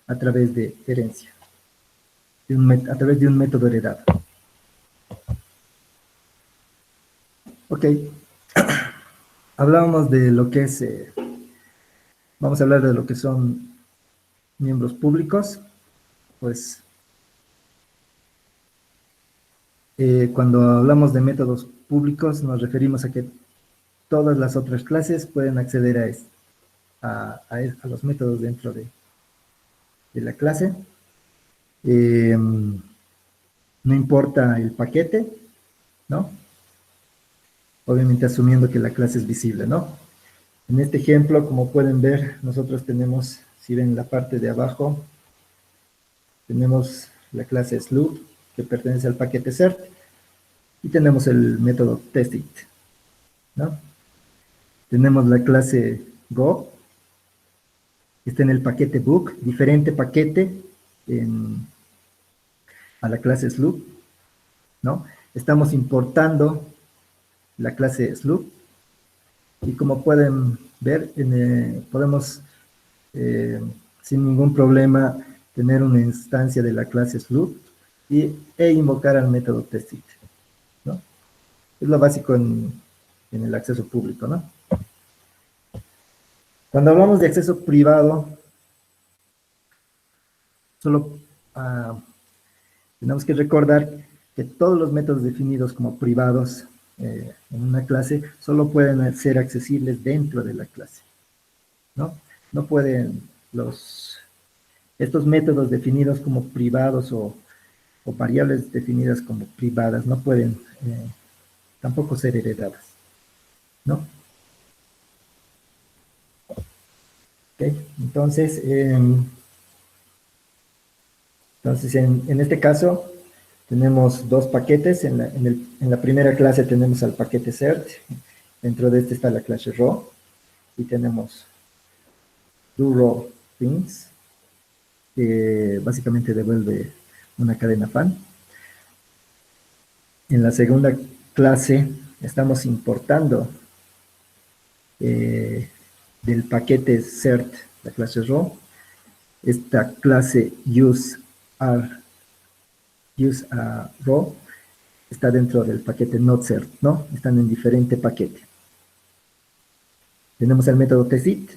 Speaker 2: a través de herencia, a través de un método heredado. Ok, hablábamos de lo que es, vamos a hablar de lo que son miembros públicos. Pues cuando hablamos de métodos públicos nos referimos a que todas las otras clases pueden acceder a los métodos dentro de la clase. No importa el paquete, ¿no? Obviamente asumiendo que la clase es visible, ¿no? En este ejemplo, como pueden ver, nosotros tenemos, si ven la parte de abajo, tenemos la clase SLOOP, que pertenece al paquete CERT, y tenemos el método TestIt, ¿no? Tenemos la clase Go, que está en el paquete Book, diferente paquete a la clase SLOOP, ¿no? Estamos importando la clase SLOOP, y como pueden ver, podemos, sin ningún problema, tener una instancia de la clase SLOOP e invocar al método TestIt, ¿no? Es lo básico en el acceso público, ¿no? Cuando hablamos de acceso privado, solo tenemos que recordar que todos los métodos definidos como privados en una clase solo pueden ser accesibles dentro de la clase, ¿no? No pueden estos métodos definidos como privados o variables definidas como privadas no pueden tampoco ser heredadas, ¿no? Okay. Entonces, en este caso, tenemos dos paquetes. En la primera clase tenemos al paquete CERT. Dentro de este está la clase Raw. Y tenemos doRawThings, que básicamente devuelve una cadena FAN. En la segunda clase estamos importando del paquete CERT, la clase Raw, esta clase useRaw está dentro del paquete notCert, ¿no? Están en diferente paquete. Tenemos el método TestIt.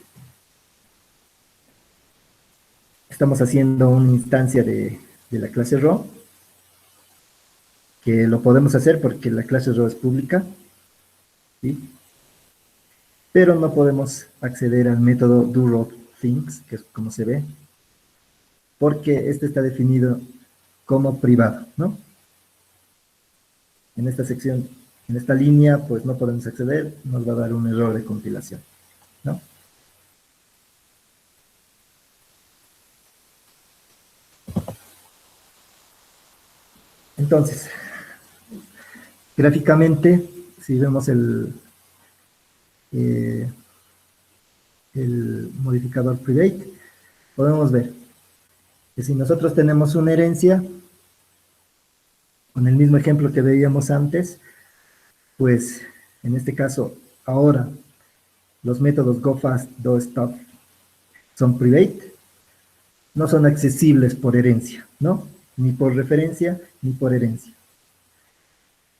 Speaker 2: Estamos haciendo una instancia de la clase Raw, que lo podemos hacer porque la clase Raw es pública, ¿sí? Pero no podemos acceder al método doRawThings, que es como se ve, porque este está definido como privado, ¿no? En esta sección, en esta línea, pues no podemos acceder, nos va a dar un error de compilación, ¿no? Entonces, gráficamente, si vemos el modificador private, podemos ver que si nosotros tenemos una herencia, con el mismo ejemplo que veíamos antes, pues en este caso, ahora los métodos goFast, doStop son private, no son accesibles por herencia, ¿no? Ni por referencia, ni por herencia.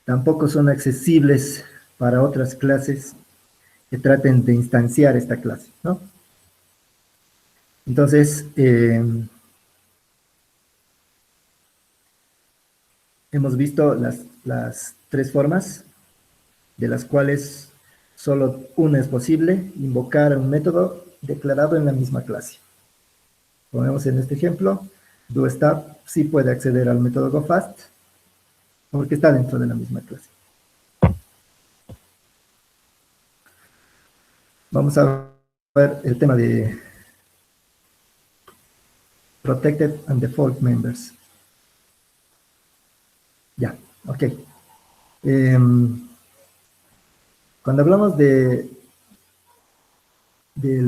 Speaker 2: Tampoco son accesibles para otras clases que traten de instanciar esta clase, ¿no? Entonces, hemos visto las tres formas, de las cuales solo una es posible: invocar un método declarado en la misma clase. Como vemos en este ejemplo, doStop sí puede acceder al método goFast, porque está dentro de la misma clase. Vamos a ver el tema de Protected and Default Members. Ya, ok. Cuando hablamos del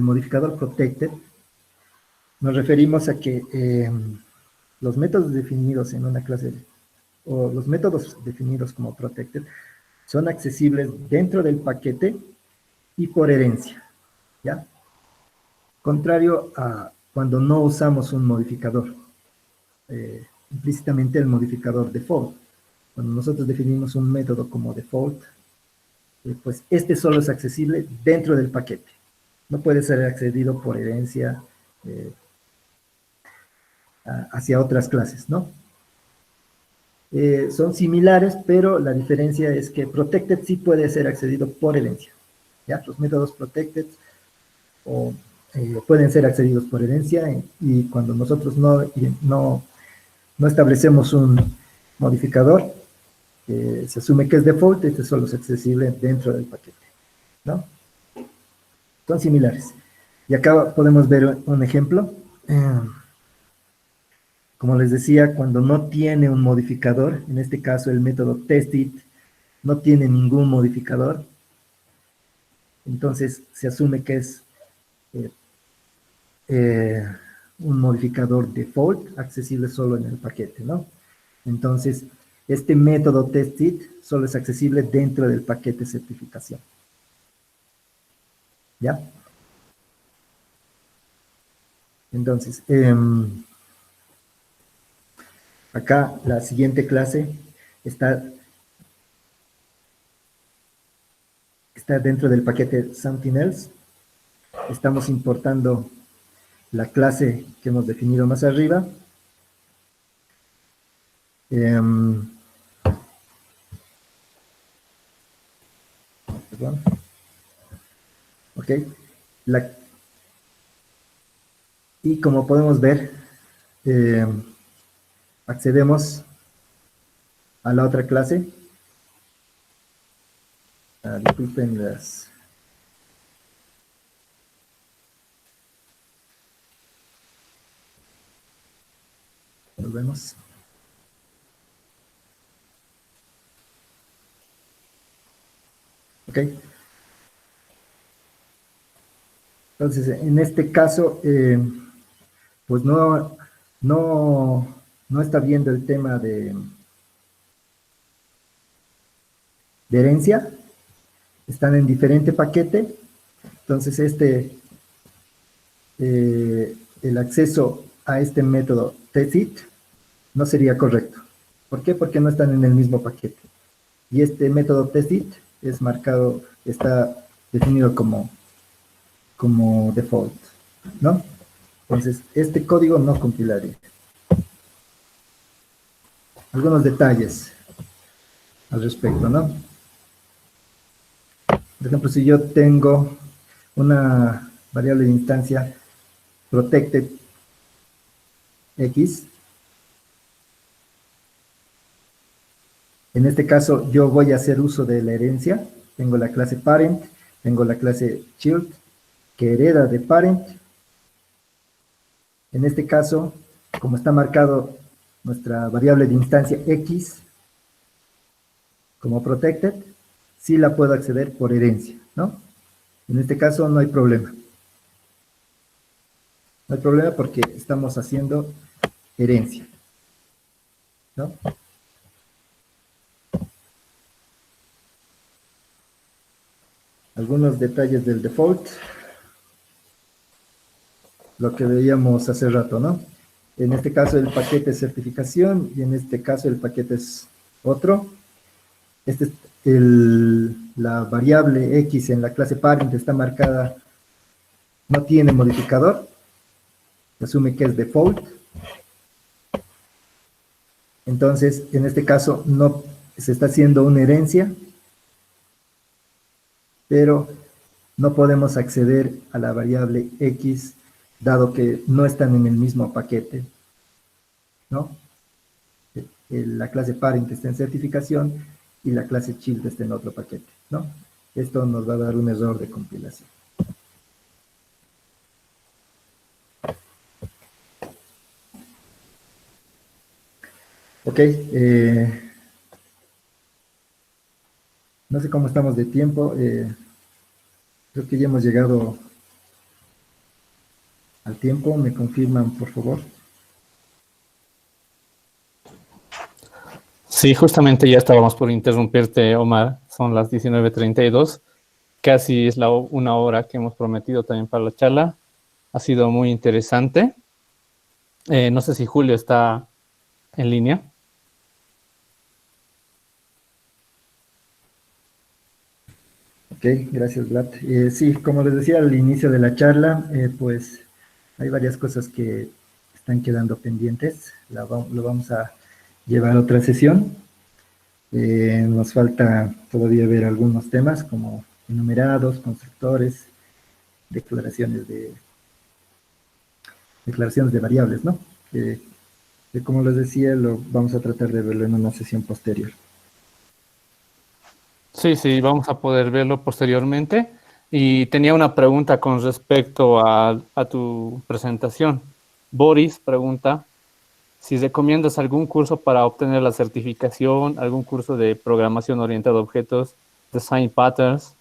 Speaker 2: modificador Protected, nos referimos a que los métodos definidos en una clase, o los métodos definidos como Protected, son accesibles dentro del paquete y por herencia, ¿ya? Contrario a cuando no usamos un modificador, implícitamente el modificador default. Cuando nosotros definimos un método como default, pues este solo es accesible dentro del paquete. No puede ser accedido por herencia hacia otras clases, ¿no? Son similares, pero la diferencia es que Protected sí puede ser accedido por herencia, ¿ya? Los métodos Protected pueden ser accedidos por herencia, y cuando nosotros no establecemos un modificador, se asume que es default, este solo es accesible dentro del paquete, ¿no? Son similares. Y acá podemos ver un ejemplo. Como les decía, cuando no tiene un modificador, en este caso el método testit no tiene ningún modificador, entonces se asume que es eh, eh, un modificador default accesible solo en el paquete, ¿no? Entonces, este método testit solo es accesible dentro del paquete certificación. ¿Ya? Entonces, acá la siguiente clase está dentro del paquete Something Else. Estamos importando la clase que hemos definido más arriba. Perdón. Ok. Y como podemos ver, accedemos a la otra clase. Disculpen las... Volvemos. Ok. Entonces, en este caso, pues no está viendo el tema de herencia. Están en diferente paquete. Entonces, el acceso a este método testit no sería correcto. ¿Por qué? Porque no están en el mismo paquete. Y este método testit es marcado, está definido como default, ¿no? Entonces, este código no compilaría. Algunos detalles al respecto, ¿no? Por ejemplo, si yo tengo una variable de instancia protected x, en este caso yo voy a hacer uso de la herencia. Tengo la clase parent, tengo la clase child, que hereda de parent. En este caso, como está marcado nuestra variable de instancia x como protected, sí la puedo acceder por herencia, ¿no? En este caso no hay problema. No hay problema porque estamos haciendo herencia, ¿no? Algunos detalles del default. Lo que veíamos hace rato, ¿no? En este caso el paquete es certificación y en este caso el paquete es otro. La variable x en la clase parent está marcada, no tiene modificador, se asume que es default. Entonces, en este caso no se está haciendo una herencia, pero no podemos acceder a la variable x dado que no están en el mismo paquete, ¿no? La clase parent está en certificación y la clase child está en otro paquete, ¿no? Esto nos va a dar un error de compilación. Ok, no sé cómo estamos de tiempo, creo que ya hemos llegado al tiempo, ¿me confirman, por favor?
Speaker 1: Sí, justamente ya estábamos por interrumpirte, Omar. Son las 19:32. Casi es una hora que hemos prometido también para la charla. Ha sido muy interesante. No sé si Julio está en línea.
Speaker 2: Ok, gracias, Vlad. Sí, como les decía al inicio de la charla, pues hay varias cosas que están quedando pendientes. Lo vamos a llevar a otra sesión. Nos falta todavía ver algunos temas como enumerados, constructores, declaraciones de variables, ¿no? Que como les decía, lo vamos a tratar de verlo en una sesión posterior.
Speaker 1: Sí, vamos a poder verlo posteriormente. Y tenía una pregunta con respecto a tu presentación. Boris pregunta si recomiendas algún curso para obtener la certificación, algún curso de programación orientada a objetos, design patterns.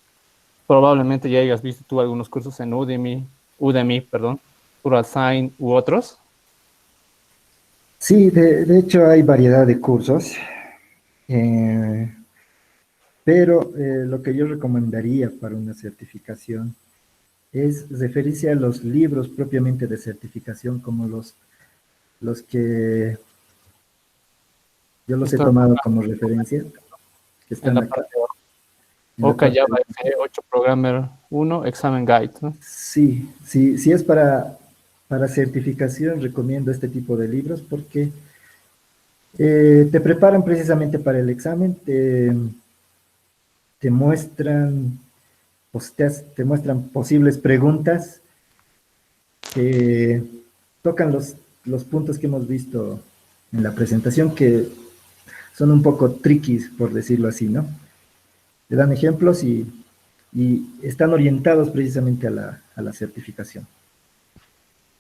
Speaker 1: Probablemente ya hayas visto tú algunos cursos en Udemy, perdón, Pluralsign u otros.
Speaker 2: Sí, de hecho hay variedad de cursos, pero lo que yo recomendaría para una certificación es referirse a los libros propiamente de certificación, como los que yo los he
Speaker 1: Esto
Speaker 2: tomado como referencia, que
Speaker 1: en
Speaker 2: están
Speaker 1: la
Speaker 2: acá.
Speaker 1: parte
Speaker 2: En la
Speaker 1: OCA
Speaker 2: parte
Speaker 1: Java F8 Programmer 1 Examen Guide, ¿no?
Speaker 2: Sí, sí, si es para certificación, recomiendo este tipo de libros porque te preparan precisamente para el examen, te muestran, pues, te muestran posibles preguntas que tocan los puntos que hemos visto en la presentación, que son un poco tricky, por decirlo así, ¿no? Te dan ejemplos y están orientados precisamente a la certificación.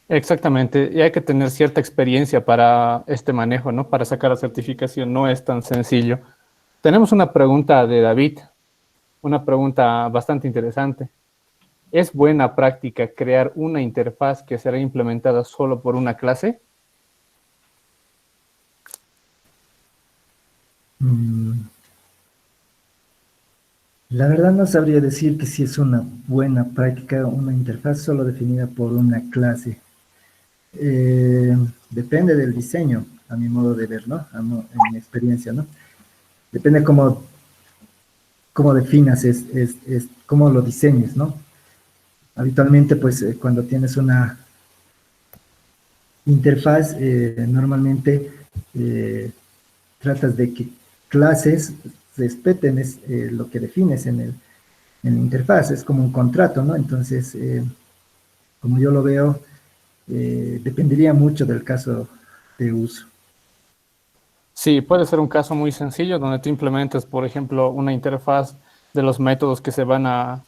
Speaker 1: Exactamente, y hay que tener cierta experiencia para este manejo, ¿no? Para sacar la certificación no es tan sencillo. Tenemos una pregunta de David, una pregunta bastante interesante. ¿Es buena práctica crear una interfaz que será implementada solo por una clase?
Speaker 2: Mm, La verdad no sabría decir que si es una buena práctica, una interfaz solo definida por una clase. Eh, Depende del diseño, a mi modo de ver, ¿no? En mi experiencia, ¿no? Depende cómo definas, cómo lo diseñes, ¿no? Habitualmente, pues, cuando tienes una interfaz, normalmente tratas de que clases respeten lo que defines en la interfaz, es como un contrato, ¿no? Entonces, como yo lo veo, dependería mucho del caso de uso.
Speaker 1: Sí, puede ser un caso muy sencillo donde tú implementes, por ejemplo, una interfaz de los métodos que se van a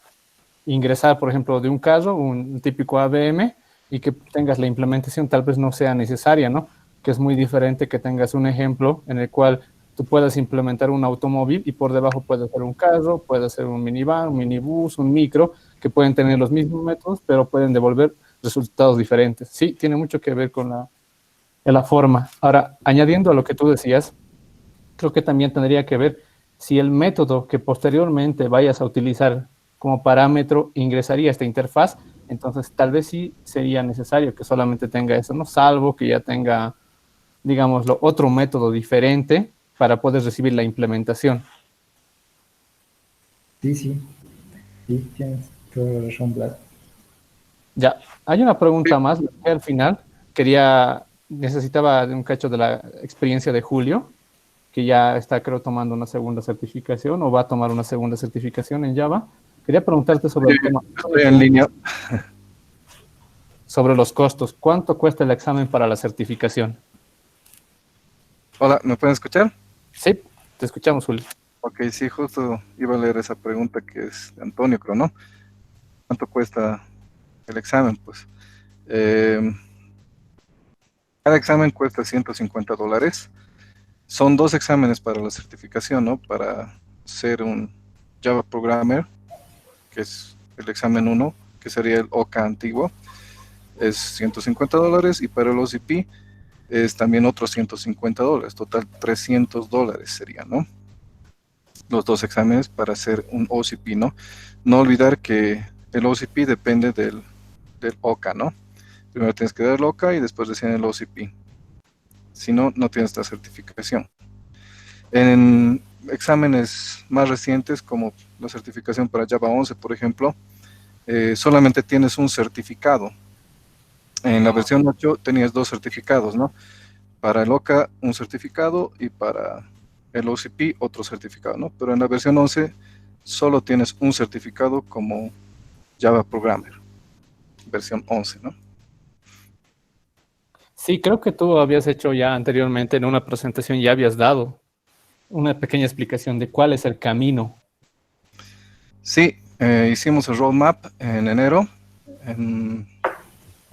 Speaker 1: ingresar, por ejemplo, de un caso, un típico ABM, y que tengas la implementación tal vez no sea necesaria, ¿no? Que es muy diferente que tengas un ejemplo en el cual tú puedas implementar un automóvil y por debajo puede ser un carro, puede ser un minivan, un minibús, un micro, que pueden tener los mismos métodos, pero pueden devolver resultados diferentes. Sí, tiene mucho que ver con la forma. Ahora, añadiendo a lo que tú decías, creo que también tendría que ver si el método que posteriormente vayas a utilizar como parámetro ingresaría a esta interfaz, entonces tal vez sí sería necesario que solamente tenga eso, ¿no? Salvo que ya tenga, digámoslo, otro método diferente para poder recibir la implementación.
Speaker 2: Sí, sí, sí, tienes toda la razón, Vlad.
Speaker 1: Ya, hay una
Speaker 3: Sí,
Speaker 1: pregunta más que al final necesitaba de un cacho de la experiencia de Julio, que ya está, creo, tomando una segunda certificación o va a tomar una segunda certificación en Java. Quería preguntarte sobre el tema,
Speaker 3: estoy en línea.
Speaker 1: sobre los costos. ¿Cuánto cuesta el examen para la certificación?
Speaker 3: Hola, ¿me pueden escuchar?
Speaker 1: Sí, te escuchamos, Julio.
Speaker 3: Ok, sí, justo iba a leer esa pregunta que es de Antonio, creo, ¿no? ¿Cuánto cuesta el examen? Pues eh, cada examen cuesta $150. Son dos exámenes para la certificación, ¿no? Para ser un Java Programmer, que es el examen 1, que sería el OCA antiguo, es $150, y para el OCP es también otros $150, total $300 sería, ¿no? Los dos exámenes para hacer un OCP, ¿no? No olvidar que el OCP depende del OCA, ¿no? Primero tienes que dar el OCA y después recién el OCP. Si no, no tienes la certificación. En exámenes más recientes, como la certificación para Java 11, por ejemplo, solamente tienes un certificado. En la versión 8 tenías dos certificados, ¿no? Para el OCA un certificado y para el OCP otro certificado, ¿no? Pero en la versión 11 solo tienes un certificado como Java Programmer, versión 11, ¿no?
Speaker 1: Sí, creo que tú habías hecho ya anteriormente en una presentación, ya habías dado una pequeña explicación de cuál es el camino.
Speaker 3: Sí, Hicimos el roadmap en enero.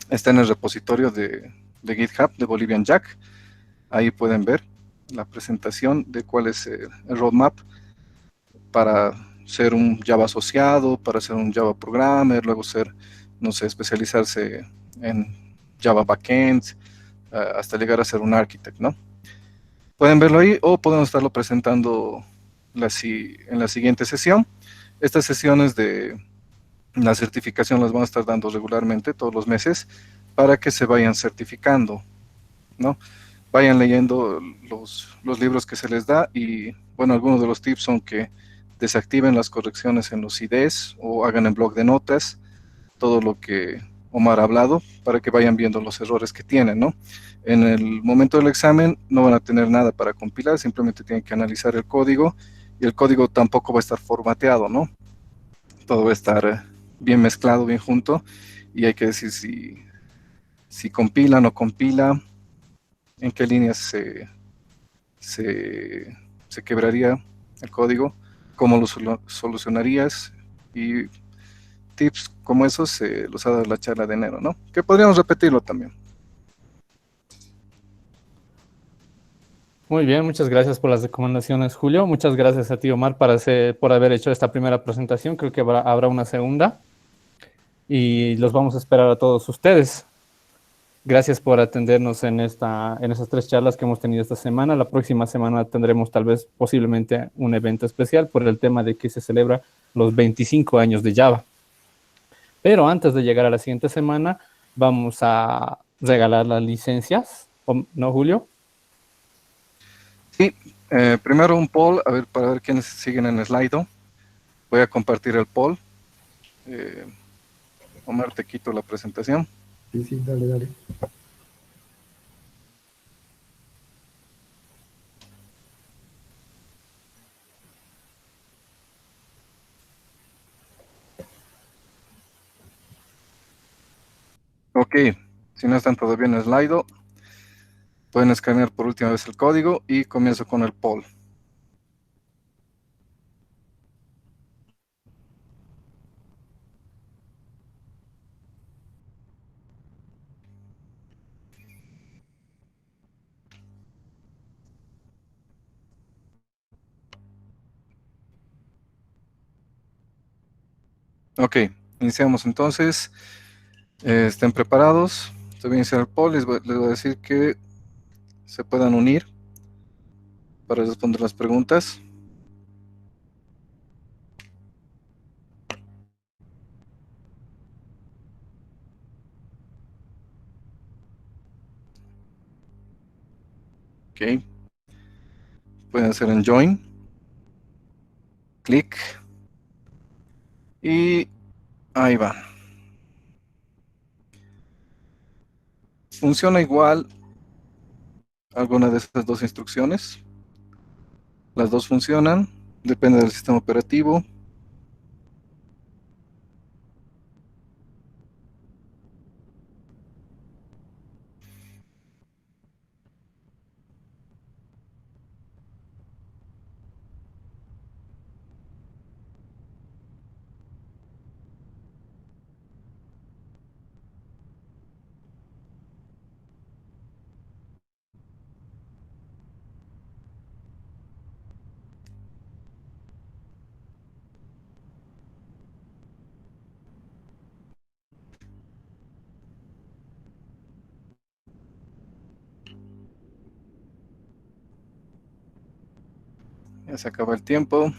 Speaker 3: Está en el repositorio de GitHub de Bolivian Jack. Ahí pueden ver la presentación de cuál es el roadmap para ser un Java asociado, para ser un Java programmer, luego ser, no sé, especializarse en Java backend, hasta llegar a ser un architect, ¿no? Pueden verlo ahí o podemos estarlo presentando en la siguiente sesión. Estas sesiones de la certificación las van a estar dando regularmente todos los meses para que se vayan certificando, ¿no? Vayan leyendo los libros que se les da y, bueno, algunos de los tips son que desactiven las correcciones en los IDs o hagan en blog de notas todo lo que Omar ha hablado para que vayan viendo los errores que tienen, ¿no? En el momento del examen no van a tener nada para compilar, simplemente tienen que analizar el código y el código tampoco va a estar formateado, ¿no? Todo va a estar bien mezclado, bien junto y hay que decir si compila o no compila, en qué líneas se quebraría el código, cómo lo solucionarías y tips como esos se los ha dado la charla de enero, ¿no? Que podríamos repetirlo también.
Speaker 1: Muy bien, muchas gracias por las recomendaciones, Julio. Muchas gracias a ti, Omar, por haber hecho esta primera presentación. Creo que habrá una segunda y los vamos a esperar a todos ustedes. Gracias por atendernos en esas 3 charlas que hemos tenido esta semana. La próxima semana tendremos tal vez posiblemente un evento especial por el tema de que se celebra los 25 años de Java. Pero antes de llegar a la siguiente semana, vamos a regalar las licencias, ¿no, Julio?
Speaker 3: Sí, primero un poll, a ver, para ver quiénes siguen en Slido. Voy a compartir el poll. Omar, te quito la presentación.
Speaker 2: Sí, sí, dale, dale.
Speaker 3: Ok, si no están todavía en Slido, pueden escanear por última vez el código y comienzo con el poll. Ok, iniciamos entonces. Estén preparados. Estoy voy a iniciar el poll. Les voy a decir que se puedan unir para responder las preguntas. Ok. Pueden hacer en Join. Clic. Y ahí va. Funciona igual alguna de estas dos instrucciones. Las dos funcionan. Depende del sistema operativo. Ya se acaba el tiempo.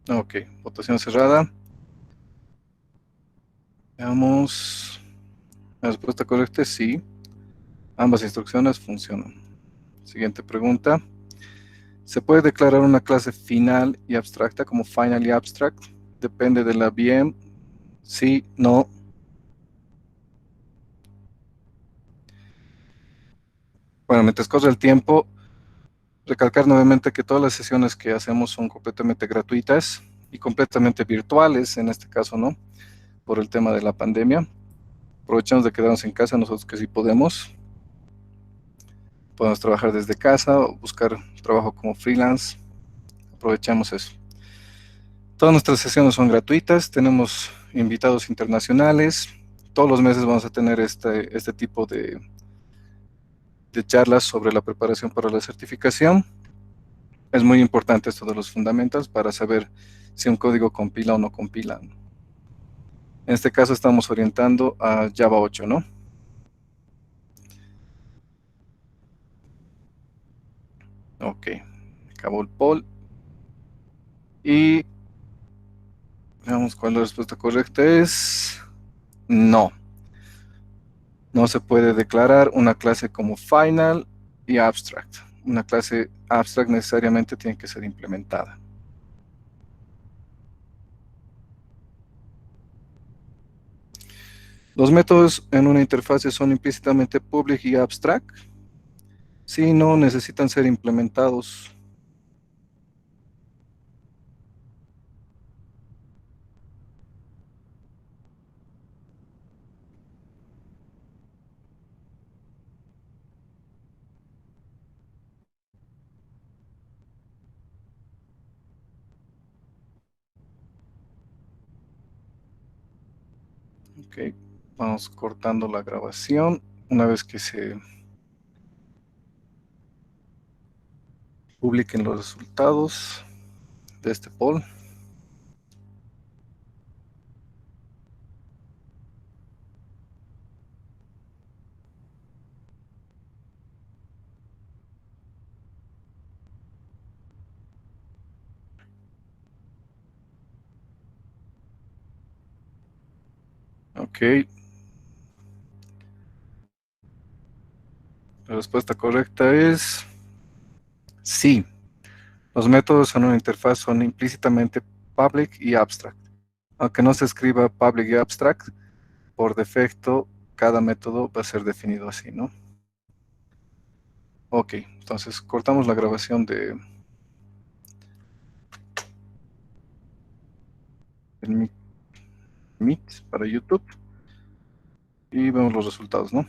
Speaker 3: Ok, votación cerrada. Veamos. La respuesta correcta es sí. Ambas instrucciones funcionan. Siguiente pregunta. ¿Se puede declarar una clase final y abstracta como final y abstract? Depende de la VM. Sí, no. Bueno, mientras corre el tiempo, recalcar nuevamente que todas las sesiones que hacemos son completamente gratuitas y completamente virtuales, en este caso, ¿no? Por el tema de la pandemia. Aprovechamos de quedarnos en casa nosotros que sí podemos. Podemos trabajar desde casa o buscar trabajo como freelance. Aprovechamos eso. Todas nuestras sesiones son gratuitas, tenemos invitados internacionales. Todos los meses vamos a tener este tipo de charlas sobre la preparación para la certificación. Es muy importante esto de los fundamentals para saber si un código compila o no compila. En este caso estamos orientando a Java 8, ¿no? Ok, acabó el poll. Y veamos cuál la respuesta correcta es. No. No se puede declarar una clase como final y abstract. Una clase abstract necesariamente tiene que ser implementada. Los métodos en una interfase son implícitamente public y abstract. Si no, necesitan ser implementados. Ok, vamos cortando la grabación. Una vez que se publiquen los resultados de este poll. Ok, la respuesta correcta es sí. Los métodos en una interfaz son implícitamente public y abstract. Aunque no se escriba public y abstract, por defecto cada método va a ser definido así, ¿no? Ok, entonces cortamos la grabación del Meet para YouTube y vemos los resultados, ¿no?